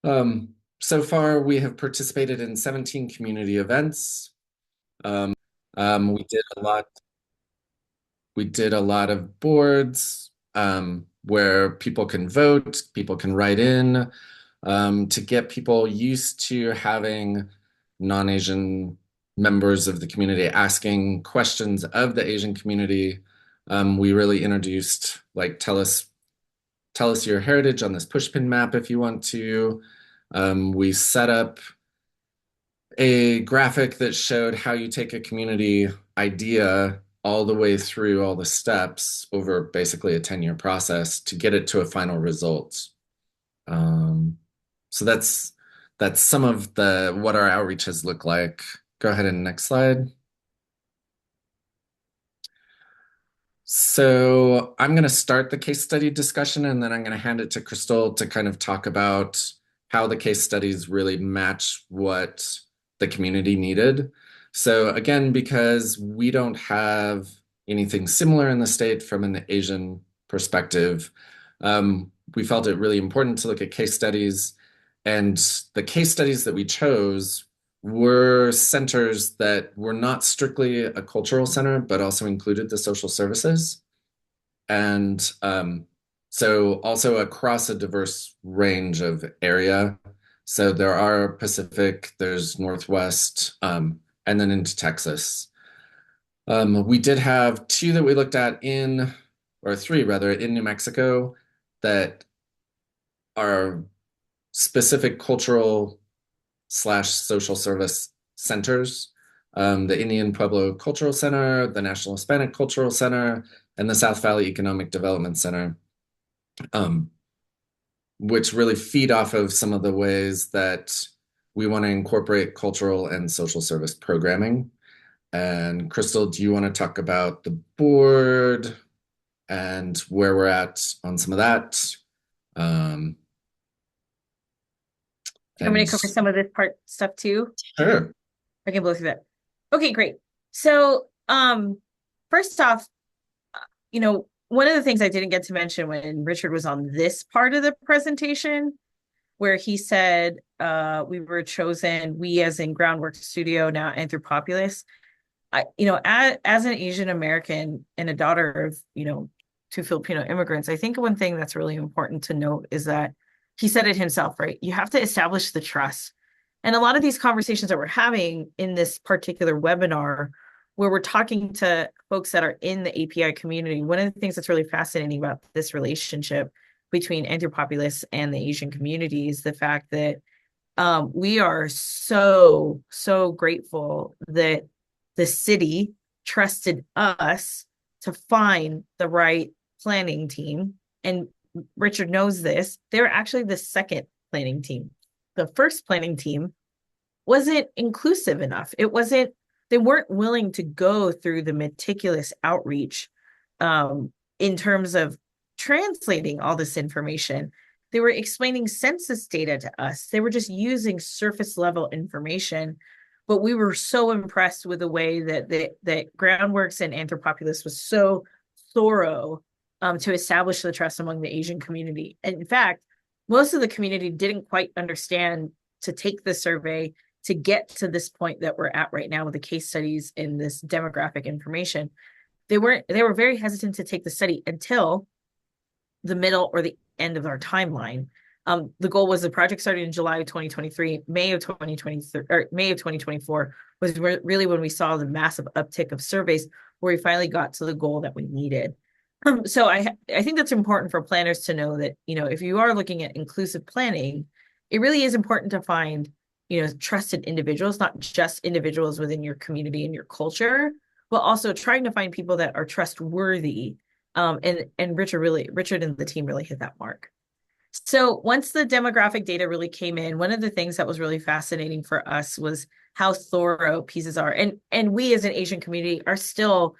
So far, we have participated in 17 community events. We did a lot of boards where people can vote, people can write in, to get people used to having non-Asian members of the community asking questions of the Asian community. We really introduced like tell us your heritage on this pushpin map if you want to. We set up a graphic that showed how you take a community idea all the way through all the steps over basically a 10-year process to get it to a final result. So that's some of what our outreach has looked like. Go ahead and next slide. So I'm going to start the case study discussion, and then I'm going to hand it to Crystal to kind of talk about how the case studies really match what the community needed. So again, because we don't have anything similar in the state from an Asian perspective, we felt it really important to look at case studies. And the case studies that we chose were centers that were not strictly a cultural center, but also included the social services. And so also across a diverse range of area. So there are Pacific, there's Northwest, and then into Texas. We did have 2 that we looked at or 3 rather, in New Mexico that are specific cultural / social service centers. The Indian Pueblo Cultural Center, the National Hispanic Cultural Center, and the South Valley Economic Development Center, which really feed off of some of the ways that we want to incorporate cultural and social service programming. And Crystal, do you want to talk about the board and where we're at on some of that? I'm going to cover some of this part stuff too. Sure. I can blow through that. Okay, great. So, first off, one of the things I didn't get to mention when Richard was on this part of the presentation, where he said we were chosen, we as in Groundwork Studio, now Anthropopulous. As an Asian American and a daughter of, two Filipino immigrants, I think one thing that's really important to note is that he said it himself, right? You have to establish the trust. And a lot of these conversations that we're having in this particular webinar, where we're talking to folks that are in the API community, one of the things that's really fascinating about this relationship between Anthropopulous and the Asian community is the fact that we are so, so grateful that the city trusted us to find the right planning team. And Richard knows this. They were actually the second planning team. The first planning team wasn't inclusive enough. They weren't willing to go through the meticulous outreach in terms of translating all this information. They were explaining census data to us. They were just using surface level information. But we were so impressed with the way that Groundworks and Anthropopulous was so thorough to establish the trust among the Asian community. And in fact, most of the community didn't quite understand to take the survey to get to this point that we're at right now with the case studies and this demographic information. They were very hesitant to take the study until the middle or the end of our timeline. The goal was the project started in July of 2023, May of 2023, or May of 2024 was really when we saw the massive uptick of surveys where we finally got to the goal that we needed. So I think that's important for planners to know that, if you are looking at inclusive planning, it really is important to find, trusted individuals, not just individuals within your community and your culture, but also trying to find people that are trustworthy. And Richard and the team really hit that mark. So once the demographic data really came in, one of the things that was really fascinating for us was how thorough pieces are. And we as an Asian community are still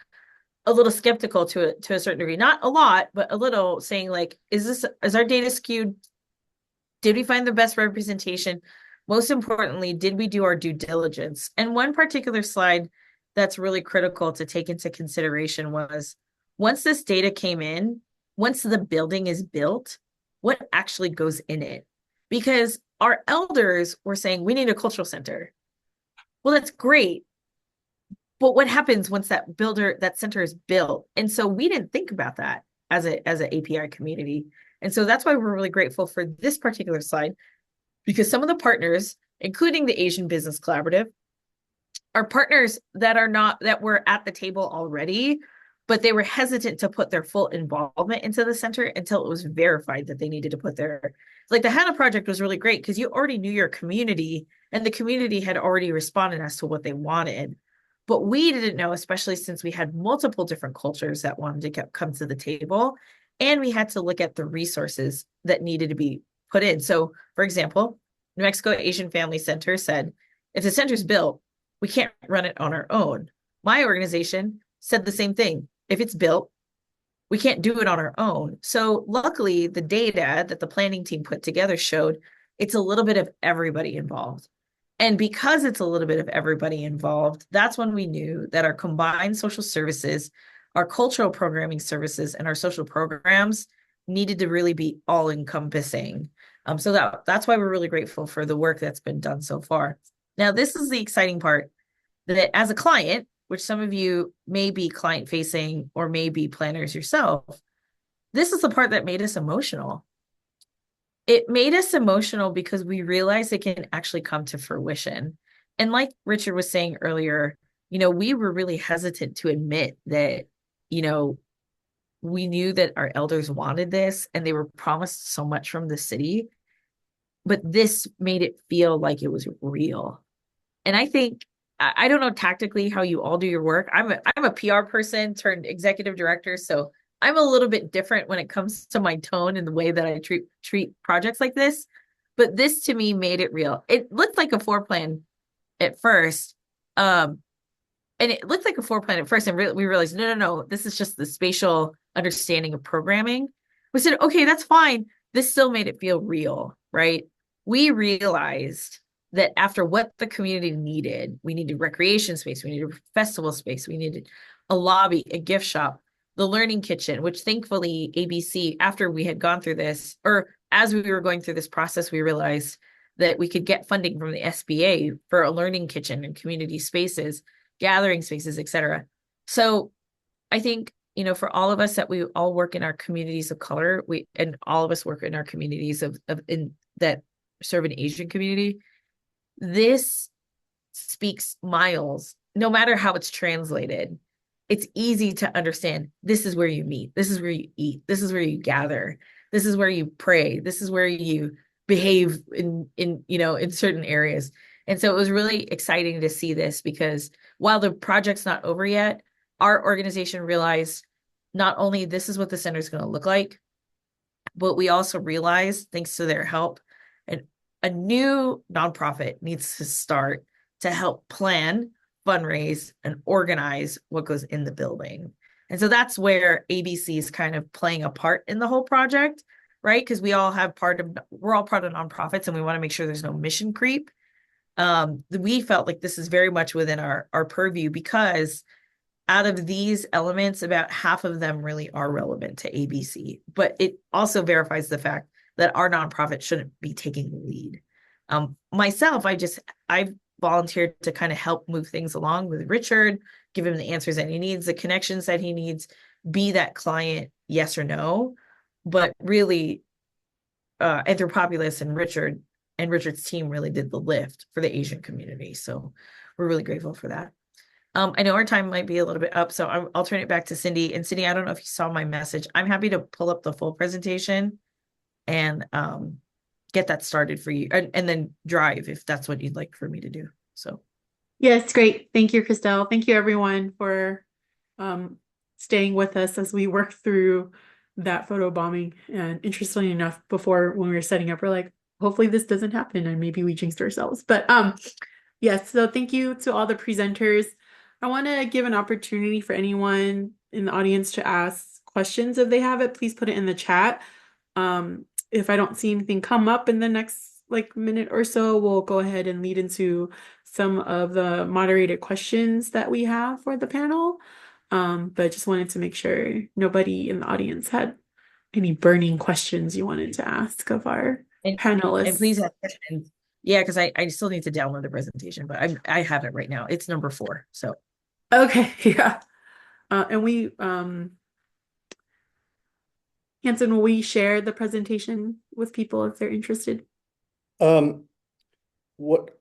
a little skeptical to a certain degree, not a lot, but a little, saying like, is our data skewed? Did we find the best representation? Most importantly, did we do our due diligence? And one particular slide that's really critical to take into consideration was, once this data came in, once the building is built, what actually goes in it? Because our elders were saying, we need a cultural center. Well, that's great. But what happens once that center is built? And so we didn't think about that as an API community. And so that's why we're really grateful for this particular slide, because some of the partners, including the Asian Business Collaborative, are partners that were at the table already, but they were hesitant to put their full involvement into the center until it was verified that they needed to put like the HANA project was really great because you already knew your community and the community had already responded as to what they wanted. But we didn't know, especially since we had multiple different cultures that wanted to come to the table, and we had to look at the resources that needed to be put in. So, for example, New Mexico Asian Family Center said, if the center's built, we can't run it on our own. My organization said the same thing. If it's built, we can't do it on our own. So luckily, the data that the planning team put together showed it's a little bit of everybody involved. And because it's a little bit of everybody involved, that's when we knew that our combined social services, our cultural programming services, and our social programs needed to really be all encompassing. So that's why we're really grateful for the work that's been done so far. Now, this is the exciting part, that as a client, which some of you may be client facing or may be planners yourself, this is the part that made us emotional. It made us emotional because we realized it can actually come to fruition. And like Richard was saying earlier, we were really hesitant to admit that, we knew that our elders wanted this and they were promised so much from the city. but this made it feel like it was real. And I think, I don't know tactically how you all do your work. I'm a PR person turned executive director, so I'm a little bit different when it comes to my tone and the way that I treat projects like this. But this to me made it real. It looked like a floor plan at first. And it looked like a floor plan at first, and we realized, no, this is just the spatial understanding of programming. We said, okay, that's fine. This still made it feel real, right? We realized that after what the community needed, we needed recreation space, we needed festival space, we needed a lobby, a gift shop, the learning kitchen, which thankfully ABC, after we had gone through this, or as we were going through this process, we realized that we could get funding from the SBA for a learning kitchen and community spaces, gathering spaces, etc. So I think, for all of us that we all work in our communities of color, and all of us work in our communities that serve an Asian community, this speaks miles, no matter how it's translated. It's easy to understand. This is where you meet. This is where you eat. This is where you gather. This is where you pray. This is where you behave in certain areas. And so it was really exciting to see this, because while the project's not over yet, our organization realized not only this is what the center is going to look like, but we also realized, thanks to their help, a new nonprofit needs to start to help plan, fundraise, and organize what goes in the building. And so that's where ABC is kind of playing a part in the whole project, right? Because we're all part of nonprofits, and we want to make sure there's no mission creep. We felt like this is very much within our purview, because out of these elements, about half of them really are relevant to ABC. But it also verifies the fact that our nonprofit shouldn't be taking the lead. Myself, I volunteered to kind of help move things along with Richard, give him the answers that he needs, the connections that he needs, be that client, yes or no. But really, Anthropopoulos and Richard's team really did the lift for the Asian community. So we're really grateful for that. I know our time might be a little bit up, so I'll turn it back to Cindy. And Cindy, I don't know if you saw my message. I'm happy to pull up the full presentation and get that started for you, and then drive if that's what you'd like for me to do. So Yes, great. Thank you, Christelle. Thank you, everyone, for staying with us as we work through that photo bombing. And interestingly enough, before, when we were setting up, we're like, hopefully this doesn't happen, and maybe we jinxed ourselves. But yes, so thank you to all the presenters. I want to give an opportunity for anyone in the audience to ask questions. If they have it, please put it in the chat. If I don't see anything come up in the next minute or so, we'll go ahead and lead into some of the moderated questions that we have for the panel. But I just wanted to make sure nobody in the audience had any burning questions you wanted to ask of our panelists. And please have questions. Yeah, because I still need to download the presentation, but I have it right now. It's number 4. So okay, yeah. And we Hanson, will we share the presentation with people if they're interested? What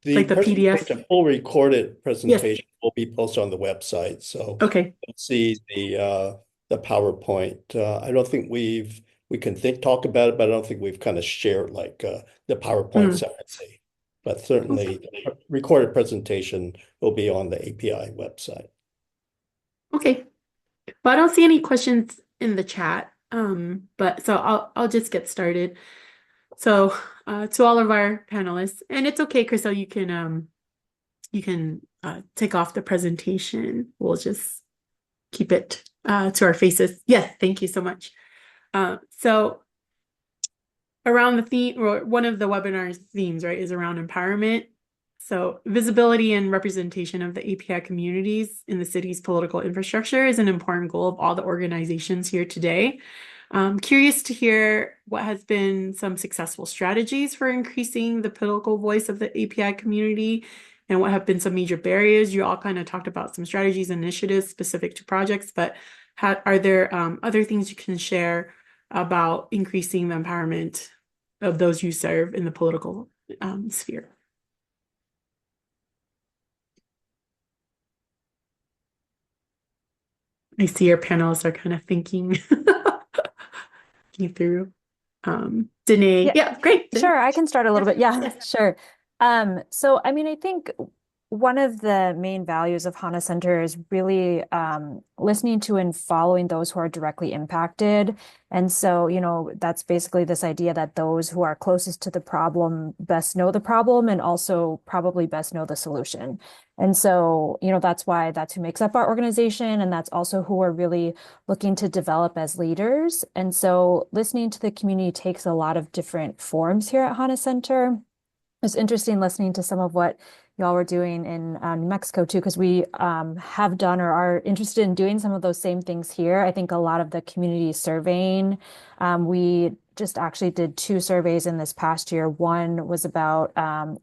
the Like the PDF? The full recorded presentation will be posted on the website. So okay, you'll see the PowerPoint. I don't think we can talk about it, but I don't think we've kind of shared the PowerPoint separately. But certainly the recorded presentation will be on the API website. Okay. Well, I don't see any questions in the chat. But so I'll just get started. So to all of our panelists, and it's okay, Chriselle, you can take off the presentation. We'll just keep it to our faces. Yes, thank you so much. So around the theme, or one of the webinar's themes, right, is around empowerment. So visibility and representation of the API communities in the city's political infrastructure is an important goal of all the organizations here today. I'm curious to hear what has been some successful strategies for increasing the political voice of the API community, and what have been some major barriers. You all kind of talked about some strategies and initiatives specific to projects, but are there other things you can share about increasing the empowerment of those you serve in the political sphere? I see your panelists are kind of thinking through. Danae. Yeah, great. Sure, I can start a little bit. Yeah, Yes. sure. So I mean, I think one of the main values of HANA Center is really listening to and following those who are directly impacted. And so, that's basically this idea that those who are closest to the problem best know the problem and also probably best know the solution. And so, that's who makes up our organization. And that's also who we're really looking to develop as leaders. And so listening to the community takes a lot of different forms here at HANA Center. It's interesting listening to some of what y'all were doing in New Mexico too, because we have done or are interested in doing some of those same things here. I think a lot of the community surveying, we just actually did 2 surveys in this past year. One was about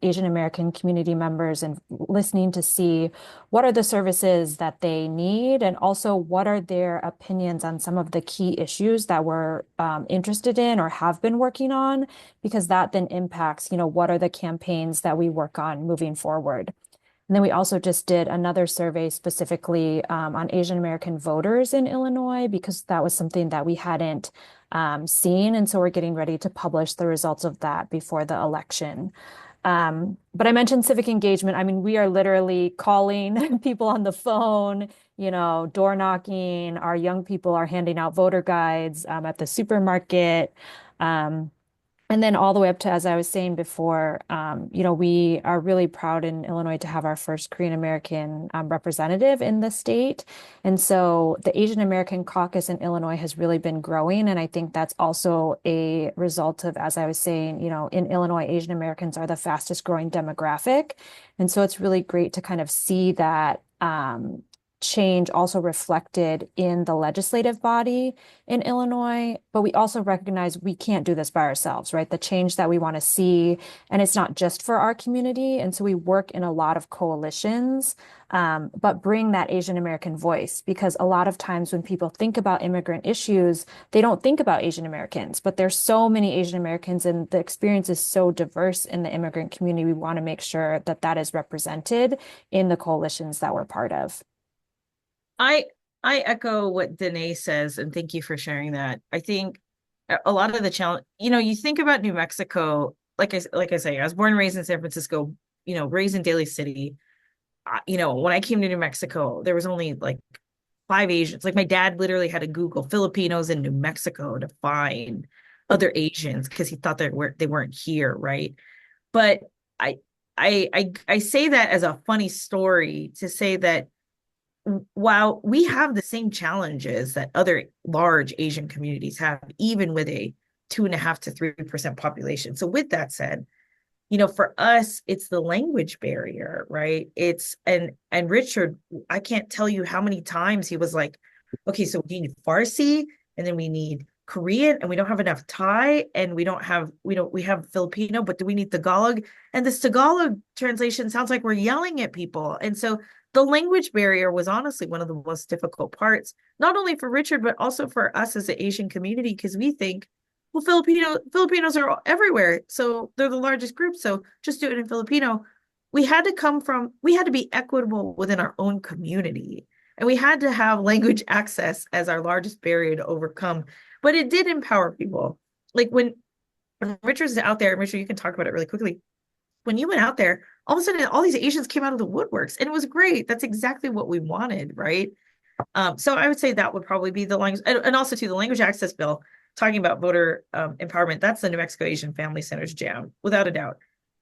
Asian American community members and listening to see what are the services that they need and also what are their opinions on some of the key issues that we're interested in or have been working on, because that then impacts, what are the campaigns that we work on moving forward. And then we also just did another survey specifically on Asian American voters in Illinois, because that was something that we hadn't seen. And so we're getting ready to publish the results of that before the election. But I mentioned civic engagement. I mean, we are literally calling people on the phone, door knocking. Our young people are handing out voter guides at the supermarket. And then all the way up to, as I was saying before, we are really proud in Illinois to have our first Korean American representative in the state. And so the Asian American caucus in Illinois has really been growing. And I think that's also a result of, as I was saying, in Illinois, Asian Americans are the fastest growing demographic. And so it's really great to kind of see that change also reflected in the legislative body in Illinois, but we also recognize we can't do this by ourselves, right? The change that we want to see, and it's not just for our community. And so we work in a lot of coalitions, but bring that Asian American voice, because a lot of times when people think about immigrant issues, they don't think about Asian Americans, but there's so many Asian Americans and the experience is so diverse in the immigrant community. We want to make sure that that is represented in the coalitions that we're part of. I echo what Danae says, and thank you for sharing that. I think a lot of the challenge, you think about New Mexico, like I say, I was born and raised in San Francisco, raised in Daly City. When I came to New Mexico, there was only like 5 Asians. Like my dad literally had to Google Filipinos in New Mexico to find other Asians because he thought they weren't here, right? But I say that as a funny story to say that while we have the same challenges that other large Asian communities have, even with a 2.5 to 3% population. So with that said, for us, it's the language barrier, right? And Richard, I can't tell you how many times he was like, okay, so we need Farsi, and then we need Korean, and we don't have enough Thai, and we have Filipino, but do we need Tagalog? And this Tagalog translation sounds like we're yelling at people. And so the language barrier was honestly one of the most difficult parts, not only for Richard, but also for us as an Asian community, because we think, well, Filipinos are everywhere. So they're the largest group. So just do it in Filipino. We had to be equitable within our own community. And we had to have language access as our largest barrier to overcome. But it did empower people. Like when Richard's out there, and Richard, you can talk about it really quickly. When you went out there, all of a sudden, all these Asians came out of the woodworks, and it was great. That's exactly what we wanted, right? So I would say that would probably be the language, and also to the language access bill, talking about voter empowerment. That's the New Mexico Asian Family Center's jam, without a doubt.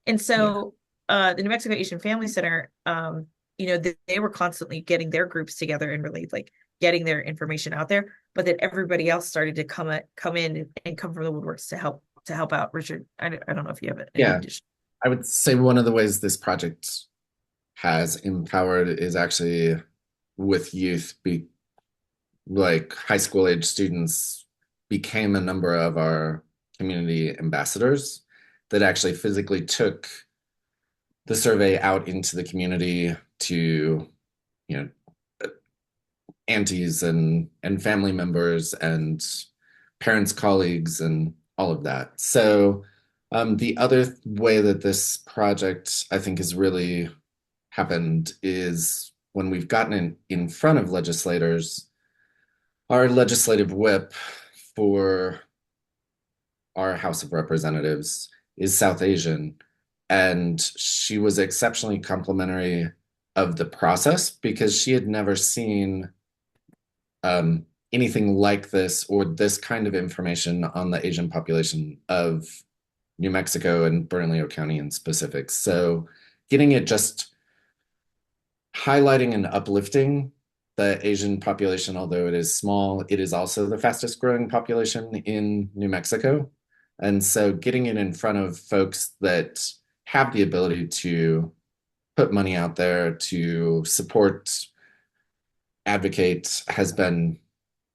And so the New Mexico Asian Family Center, they were constantly getting their groups together and really like getting their information out there, but then everybody else started to come in and come from the woodworks to help out. Richard, I don't know if you have it. Yeah. I would say one of the ways this project has empowered is actually with youth, like high school age students became a number of our community ambassadors that actually physically took the survey out into the community to, aunties and family members and parents, colleagues, and all of that. So the other way that this project, I think, has really happened is when we've gotten in front of legislators, our legislative whip for our House of Representatives is South Asian, and she was exceptionally complimentary of the process because she had never seen anything like this or this kind of information on the Asian population of New Mexico and Bernalillo County in specific. So getting it just highlighting and uplifting the Asian population, although it is small, it is also the fastest growing population in New Mexico. And so getting it in front of folks that have the ability to put money out there to support, advocate has been,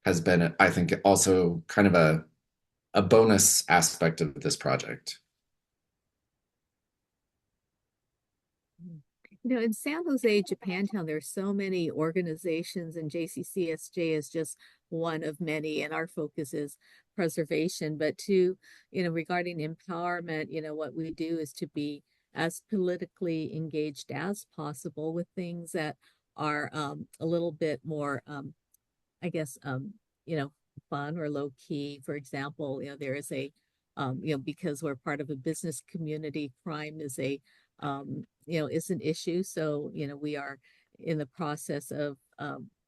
I think, also kind of a bonus aspect of this project. You know, in San Jose, Japantown, there are so many organizations, and JCCSJ is just one of many, and our focus is preservation. But to, you know, regarding empowerment, you know, what we do is to be as politically engaged as possible with things that are a little bit more, I guess, you know, fun or low key. For example, you know, there is a, you know, because we're part of a business community, crime is a, you know, is an issue. So, you know, we are in the process of,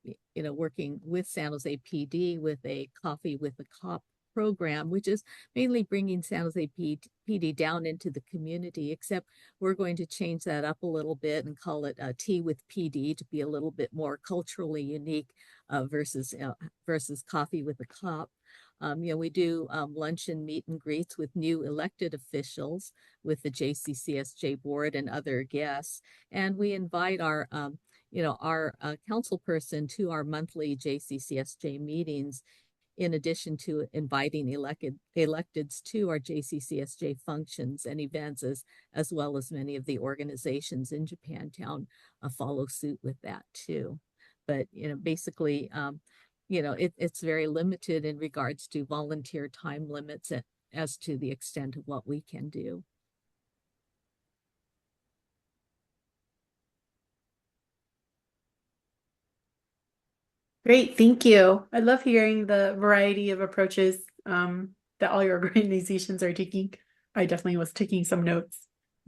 you know, working with San Jose PD with a Coffee with a Cop program, which is mainly bringing San Jose PD down into the community, except we're going to change that up a little bit and call it Tea with PD to be a little bit more culturally unique versus Coffee with a Cop. You know, we do lunch and meet and greets with new elected officials with the JCCSJ board and other guests. And we invite our, you know, our council person to our monthly JCCSJ meetings, in addition to inviting electeds to our JCCSJ functions and events, as well as many of the organizations in Japantown follow suit with that too. But, you know, basically, you know, it's very limited in regards to volunteer time limits as to the extent of what we can do. Great, thank you. I love hearing the variety of approaches that all your organizations are taking. I definitely was taking some notes.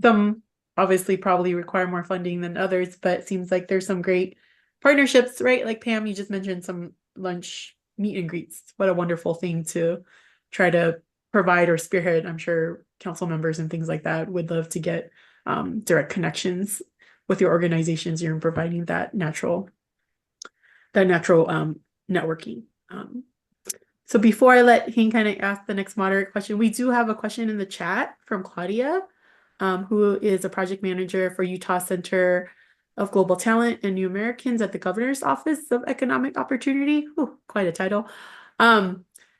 Some obviously probably require more funding than others, but it seems like there's some great partnerships, right? Like Pam, you just mentioned some lunch meet and greets. What a wonderful thing to try to provide or spearhead. I'm sure council members and things like that would love to get direct connections with your organizations. You're providing that natural networking. So before I let Hing kind of ask the next moderate question, we do have a question in the chat from Claudia, who is a project manager for Utah Center of Global Talent and New Americans at the Governor's Office of Economic Opportunity. Ooh, quite a title.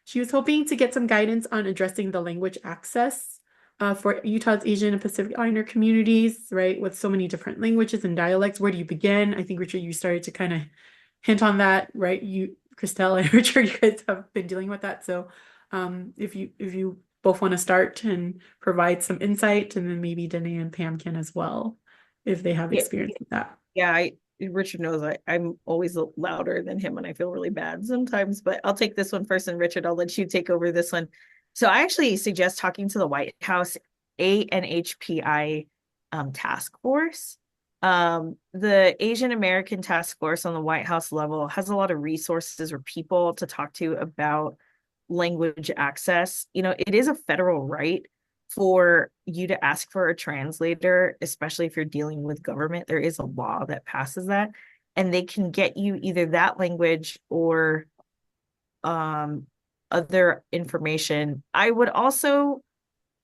She was hoping to get some guidance on addressing the language access for Utah's Asian and Pacific Islander communities, right? With so many different languages and dialects, where do you begin? I think, Richard, you started to kind of hint on that, right? You, Christelle and Richard, you guys have been dealing with that. So if you both want to start and provide some insight, and then maybe Danae and Pam can as well, if they have experience with that. Yeah, Richard knows I'm always louder than him and I feel really bad sometimes, but I'll take this one first, and Richard, I'll let you take over this one. So I actually suggest talking to the White House ANHPI task force. The Asian American Task Force on the White House level has a lot of resources or people to talk to about language access. You know, it is a federal right for you to ask for a translator, especially if you're dealing with government. There is a law that passes that, and they can get you either that language or other information. I would also,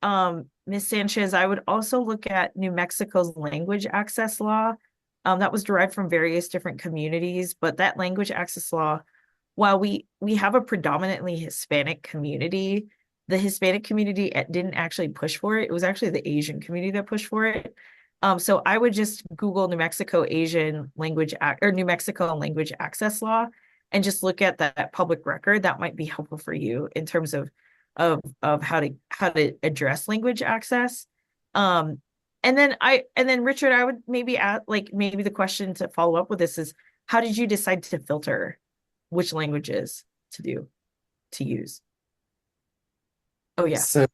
Ms. Sanchez, I would also look at New Mexico's language access law. That was derived from various different communities, but that language access law, while we have a predominantly Hispanic community, the Hispanic community didn't actually push for it. It was actually the Asian community that pushed for it. So I would just Google New Mexico Asian language or New Mexico language access law and just look at that public record. That might be helpful for you in terms of how to address language access. And then Richard, I would maybe add, like, maybe the question to follow up with this is, how did you decide to filter which languages to use? Oh, yeah. So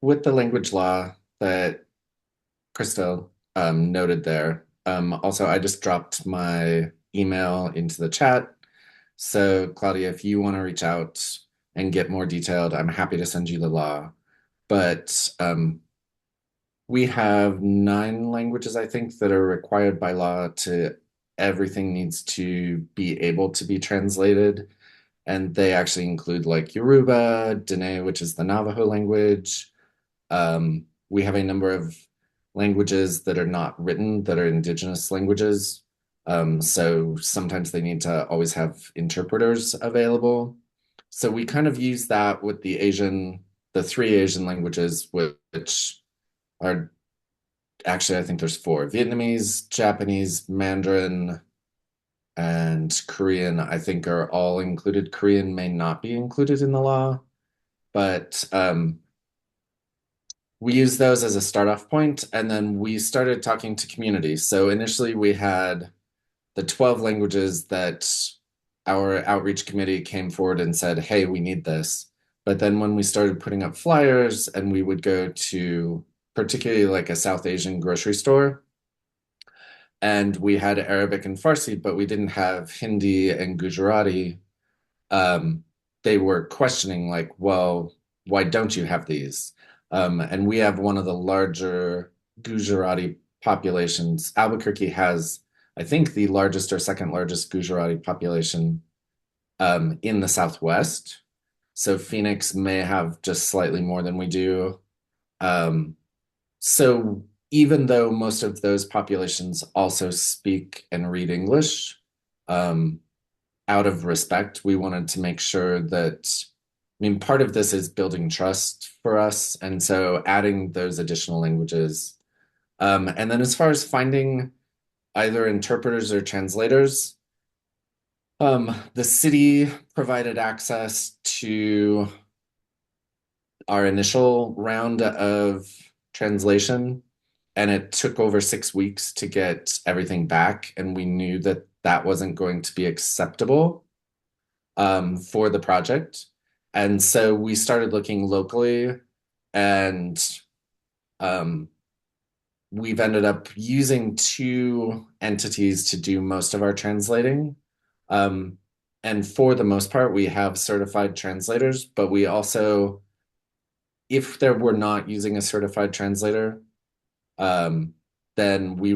with the language law that Crystal noted there, also I just dropped my email into the chat. So Claudia, if you want to reach out and get more detailed, I'm happy to send you the law. But we have 9 languages, I think, that are required by law to everything needs to be able to be translated. And they actually include like Yoruba, Dene, which is the Navajo language. We have a number of languages that are not written, that are indigenous languages. So sometimes they need to always have interpreters available. So we kind of use that with the 3 Asian languages, which are actually, I think there's 4: Vietnamese, Japanese, Mandarin, and Korean, I think, are all included. Korean may not be included in the law, but we use those as a start off point, and then we started talking to communities. So initially we had the 12 languages that our outreach committee came forward and said, hey, we need this. But then when we started putting up flyers and we would go to particularly like a South Asian grocery store, and we had Arabic and Farsi, but we didn't have Hindi and Gujarati, they were questioning like, well, why don't you have these? And we have one of the larger Gujarati populations. Albuquerque has, I think, the largest or second largest Gujarati population in the Southwest. So Phoenix may have just slightly more than we do. So even though most of those populations also speak and read English, out of respect, we wanted to make sure that, I mean, part of this is building trust for us. And so adding those additional languages. And then as far as finding either interpreters or translators, the city provided access to our initial round of translation, and it took over 6 weeks to get everything back. And we knew that that wasn't going to be acceptable for the project. And so we started looking locally, and we've ended up using 2 entities to do most of our translating. And for the most part, we have certified translators, but we also, if there were not using a certified translator, then we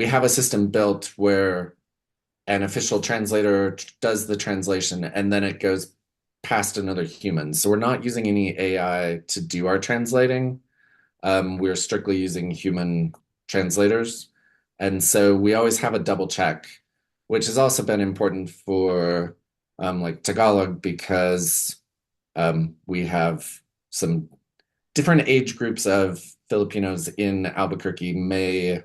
have a system built where an official translator does the translation and then it goes past another human. So we're not using any AI to do our translating. We're strictly using human translators. And so we always have a double check, which has also been important for like Tagalog, because we have some different age groups of Filipinos in Albuquerque may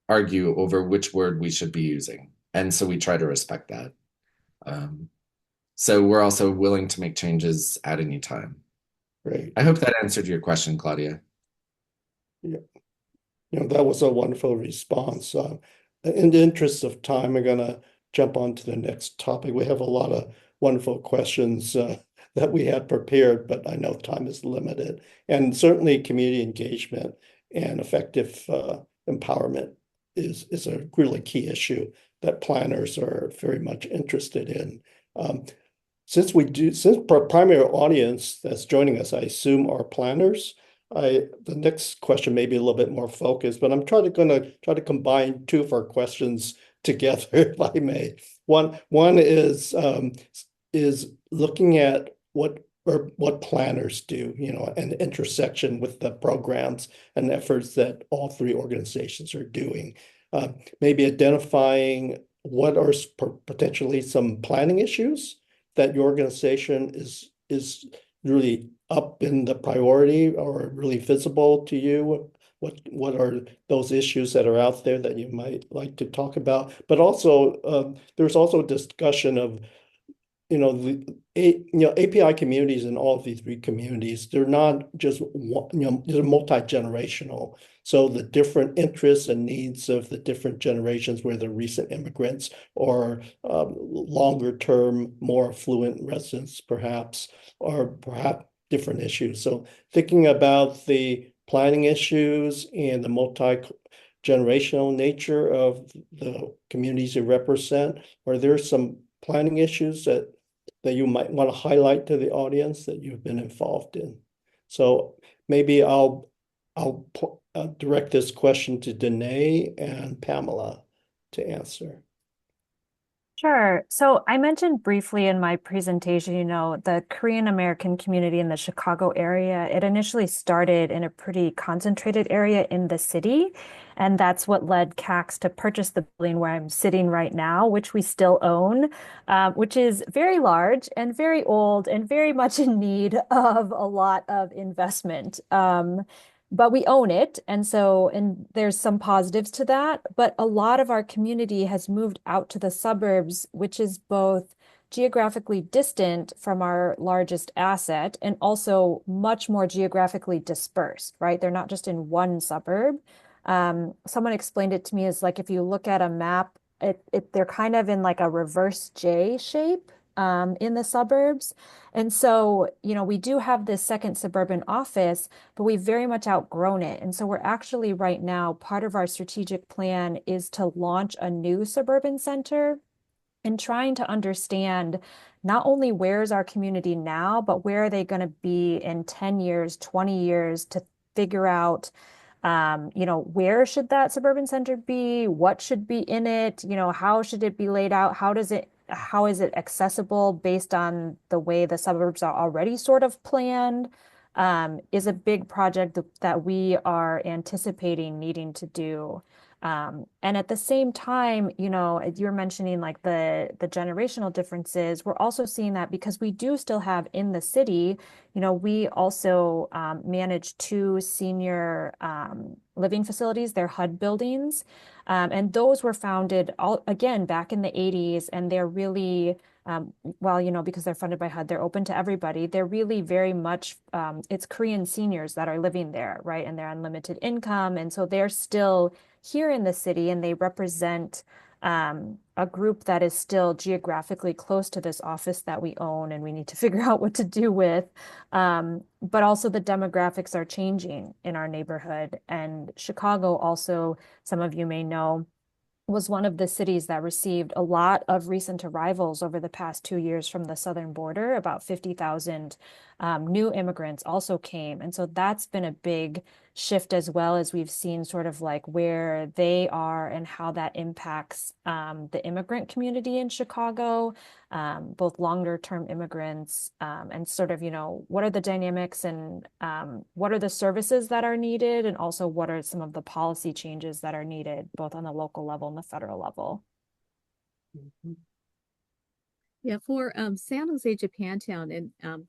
argue over which word we should be using. And so we try to respect that. So we're also willing to make changes at any time. Great. I hope that answered your question, Claudia. Yeah. That was a wonderful response. In the interest of time, I'm going to jump on to the next topic. We have a lot of wonderful questions that we had prepared, but I know time is limited. And certainly community engagement and effective empowerment is a really key issue that planners are very much interested in. Since our primary audience that's joining us, I assume, are planners, the next question may be a little bit more focused, but I'm going to try to combine 2 of our questions together, if I may. One is looking at what planners do, and the intersection with the programs and efforts that all 3 organizations are doing. Maybe identifying what are potentially some planning issues that your organization is really up in the priority or really visible to you. What are those issues that are out there that you might like to talk about? But also, there's also a discussion of API communities in all of these 3 communities. They're not just one, they're multi-generational. So the different interests and needs of the different generations, whether recent immigrants or longer term, more affluent residents, perhaps, or perhaps different issues. So thinking about the planning issues and the multi-generational nature of the communities you represent, are there some planning issues that you might want to highlight to the audience that you've been involved in? So maybe I'll direct this question to Danae and Pamela to answer. Sure. So I mentioned briefly in my presentation, the Korean American community in the Chicago area, it initially started in a pretty concentrated area in the city. And that's what led CAX to purchase the building where I'm sitting right now, which we still own, which is very large and very old and very much in need of a lot of investment. But we own it. And there's some positives to that. But a lot of our community has moved out to the suburbs, which is both geographically distant from our largest asset and also much more geographically dispersed, right? They're not just in one suburb. Someone explained it to me as like if you look at a map, they're kind of in like a reverse J shape in the suburbs. And so, we do have this second suburban office, but we've very much outgrown it. And so we're actually right now, part of our strategic plan is to launch a new suburban center and trying to understand not only where's our community now, but where are they going to be in 10 years, 20 years to figure out where should that suburban center be? What should be in it? How should it be laid out? How is it accessible based on the way the suburbs are already sort of planned? Is a big project that we are anticipating needing to do. And at the same time, you're mentioning like the generational differences. We're also seeing that because we do still have in the city, we also manage 2 senior living facilities. They're HUD buildings. And those were founded again back in the 80s, and they're really because they're funded by HUD, they're open to everybody. They're really very much, it's Korean seniors that are living there, right? And they're unlimited income. And so they're still here in the city and they represent a group that is still geographically close to this office that we own and we need to figure out what to do with. But also the demographics are changing in our neighborhood. And Chicago also, some of you may know, was one of the cities that received a lot of recent arrivals over the past 2 years from the southern border. About 50,000 new immigrants also came. And so that's been a big shift as well, as we've seen sort of like where they are and how that impacts the immigrant community in Chicago, both longer term immigrants and sort of, what are the dynamics and what are the services that are needed, and also what are some of the policy changes that are needed both on the local level and the federal level. Yeah, for San Jose Japantown, and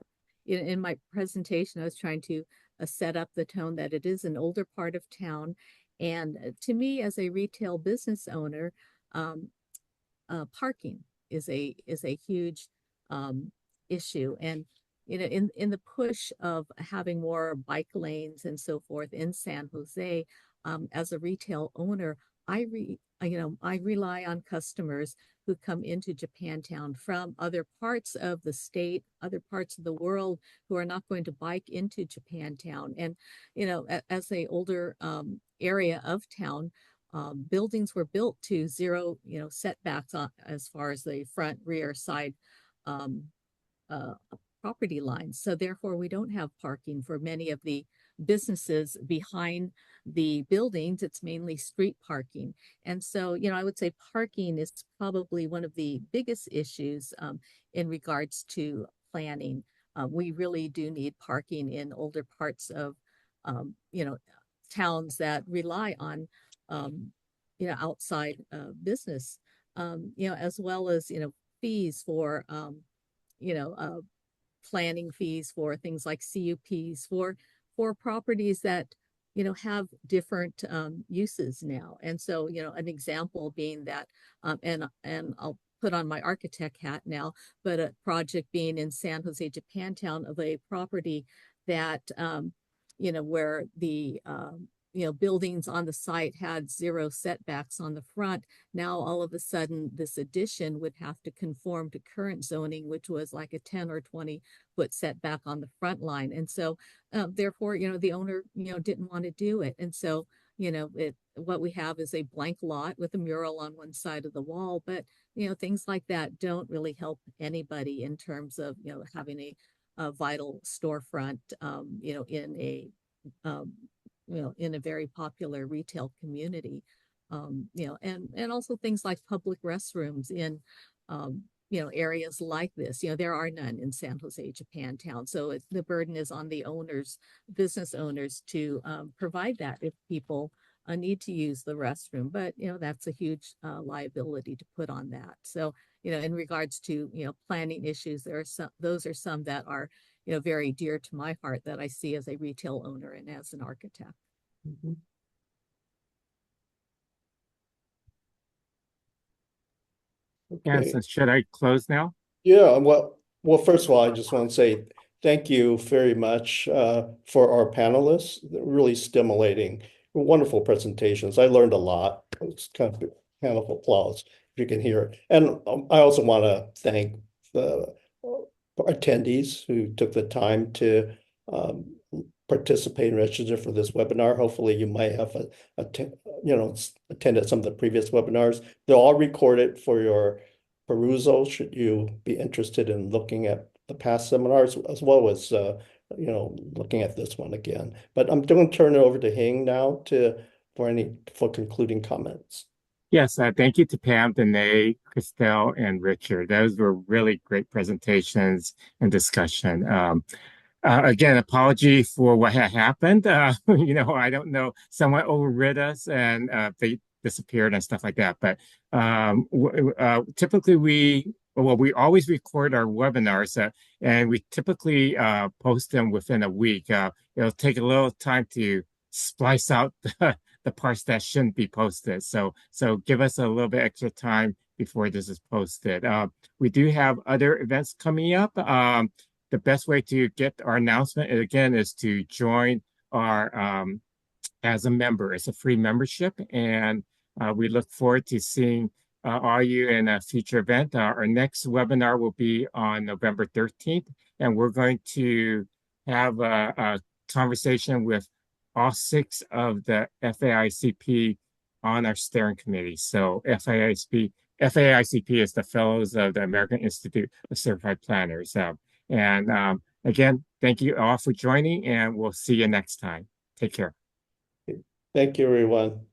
in my presentation, I was trying to set up the tone that it is an older part of town. And to me, as a retail business owner, parking is a huge issue. And in the push of having more bike lanes and so forth in San Jose, as a retail owner, I rely on customers who come into Japantown from other parts of the state, other parts of the world, who are not going to bike into Japantown. And, as a older area of town, buildings were built to zero, setbacks as far as the front, rear, side property lines. So therefore, we don't have parking for many of the businesses behind the buildings. It's mainly street parking. And so, I would say parking is probably one of the biggest issues in regards to planning. We really do need parking in older parts of, towns that rely on, outside business, as well as, fees for, planning fees for things like CUPs for properties that have different uses now. And so an example being that and I'll put on my architect hat now, but a project being in San Jose Japantown of a property that where the buildings on the site had 0 setbacks on the front. Now, all of a sudden, this addition would have to conform to current zoning, which was like a 10 or 20-foot setback on the front line. And so, therefore, the owner, didn't want to do it. And so, what we have is a blank lot with a mural on one side of the wall. But, things like that don't really help anybody in terms of, having a vital storefront, in a very popular retail community, and also things like public restrooms in, areas like this. There are none in San Jose, Japantown. So the burden is on the business owners to provide that if people need to use the restroom. But, that's a huge liability to put on that. So, in regards to, planning issues, those are some that are, very dear to my heart that I see as a retail owner and as an architect. Mhm. Okay. Hanson, should I close now? Yeah, well, first of all, I just want to say thank you very much for our panelists. They're really stimulating, wonderful presentations. I learned a lot. It's kind of applause if you can hear it. And I also want to thank the attendees who took the time to participate and register for this webinar. Hopefully you might have attended some of the previous webinars. They're all recorded for your perusal should you be interested in looking at the past seminars as well as looking at this one again. But I'm going to turn it over to Hing now for concluding comments. Yes, thank you to Pam, Danae, Christelle, and Richard. Those were really great presentations and discussion. Again, apology for what had happened. I don't know, someone overrid us and they disappeared and stuff like that. But typically we always record our webinars and we typically post them within a week. It'll take a little time to splice out the parts that shouldn't be posted. So give us a little bit extra time before this is posted. We do have other events coming up. The best way to get our announcement, again, is to join our as a member. It's a free membership, and we look forward to seeing all you in a future event. Our next webinar will be on November 13th, and we're going to have a conversation with all 6 of the FAICP on our steering committee. So FAICP is the Fellows of the American Institute of Certified Planners. And again, thank you all for joining, and we'll see you next time. Take care. Thank you, everyone.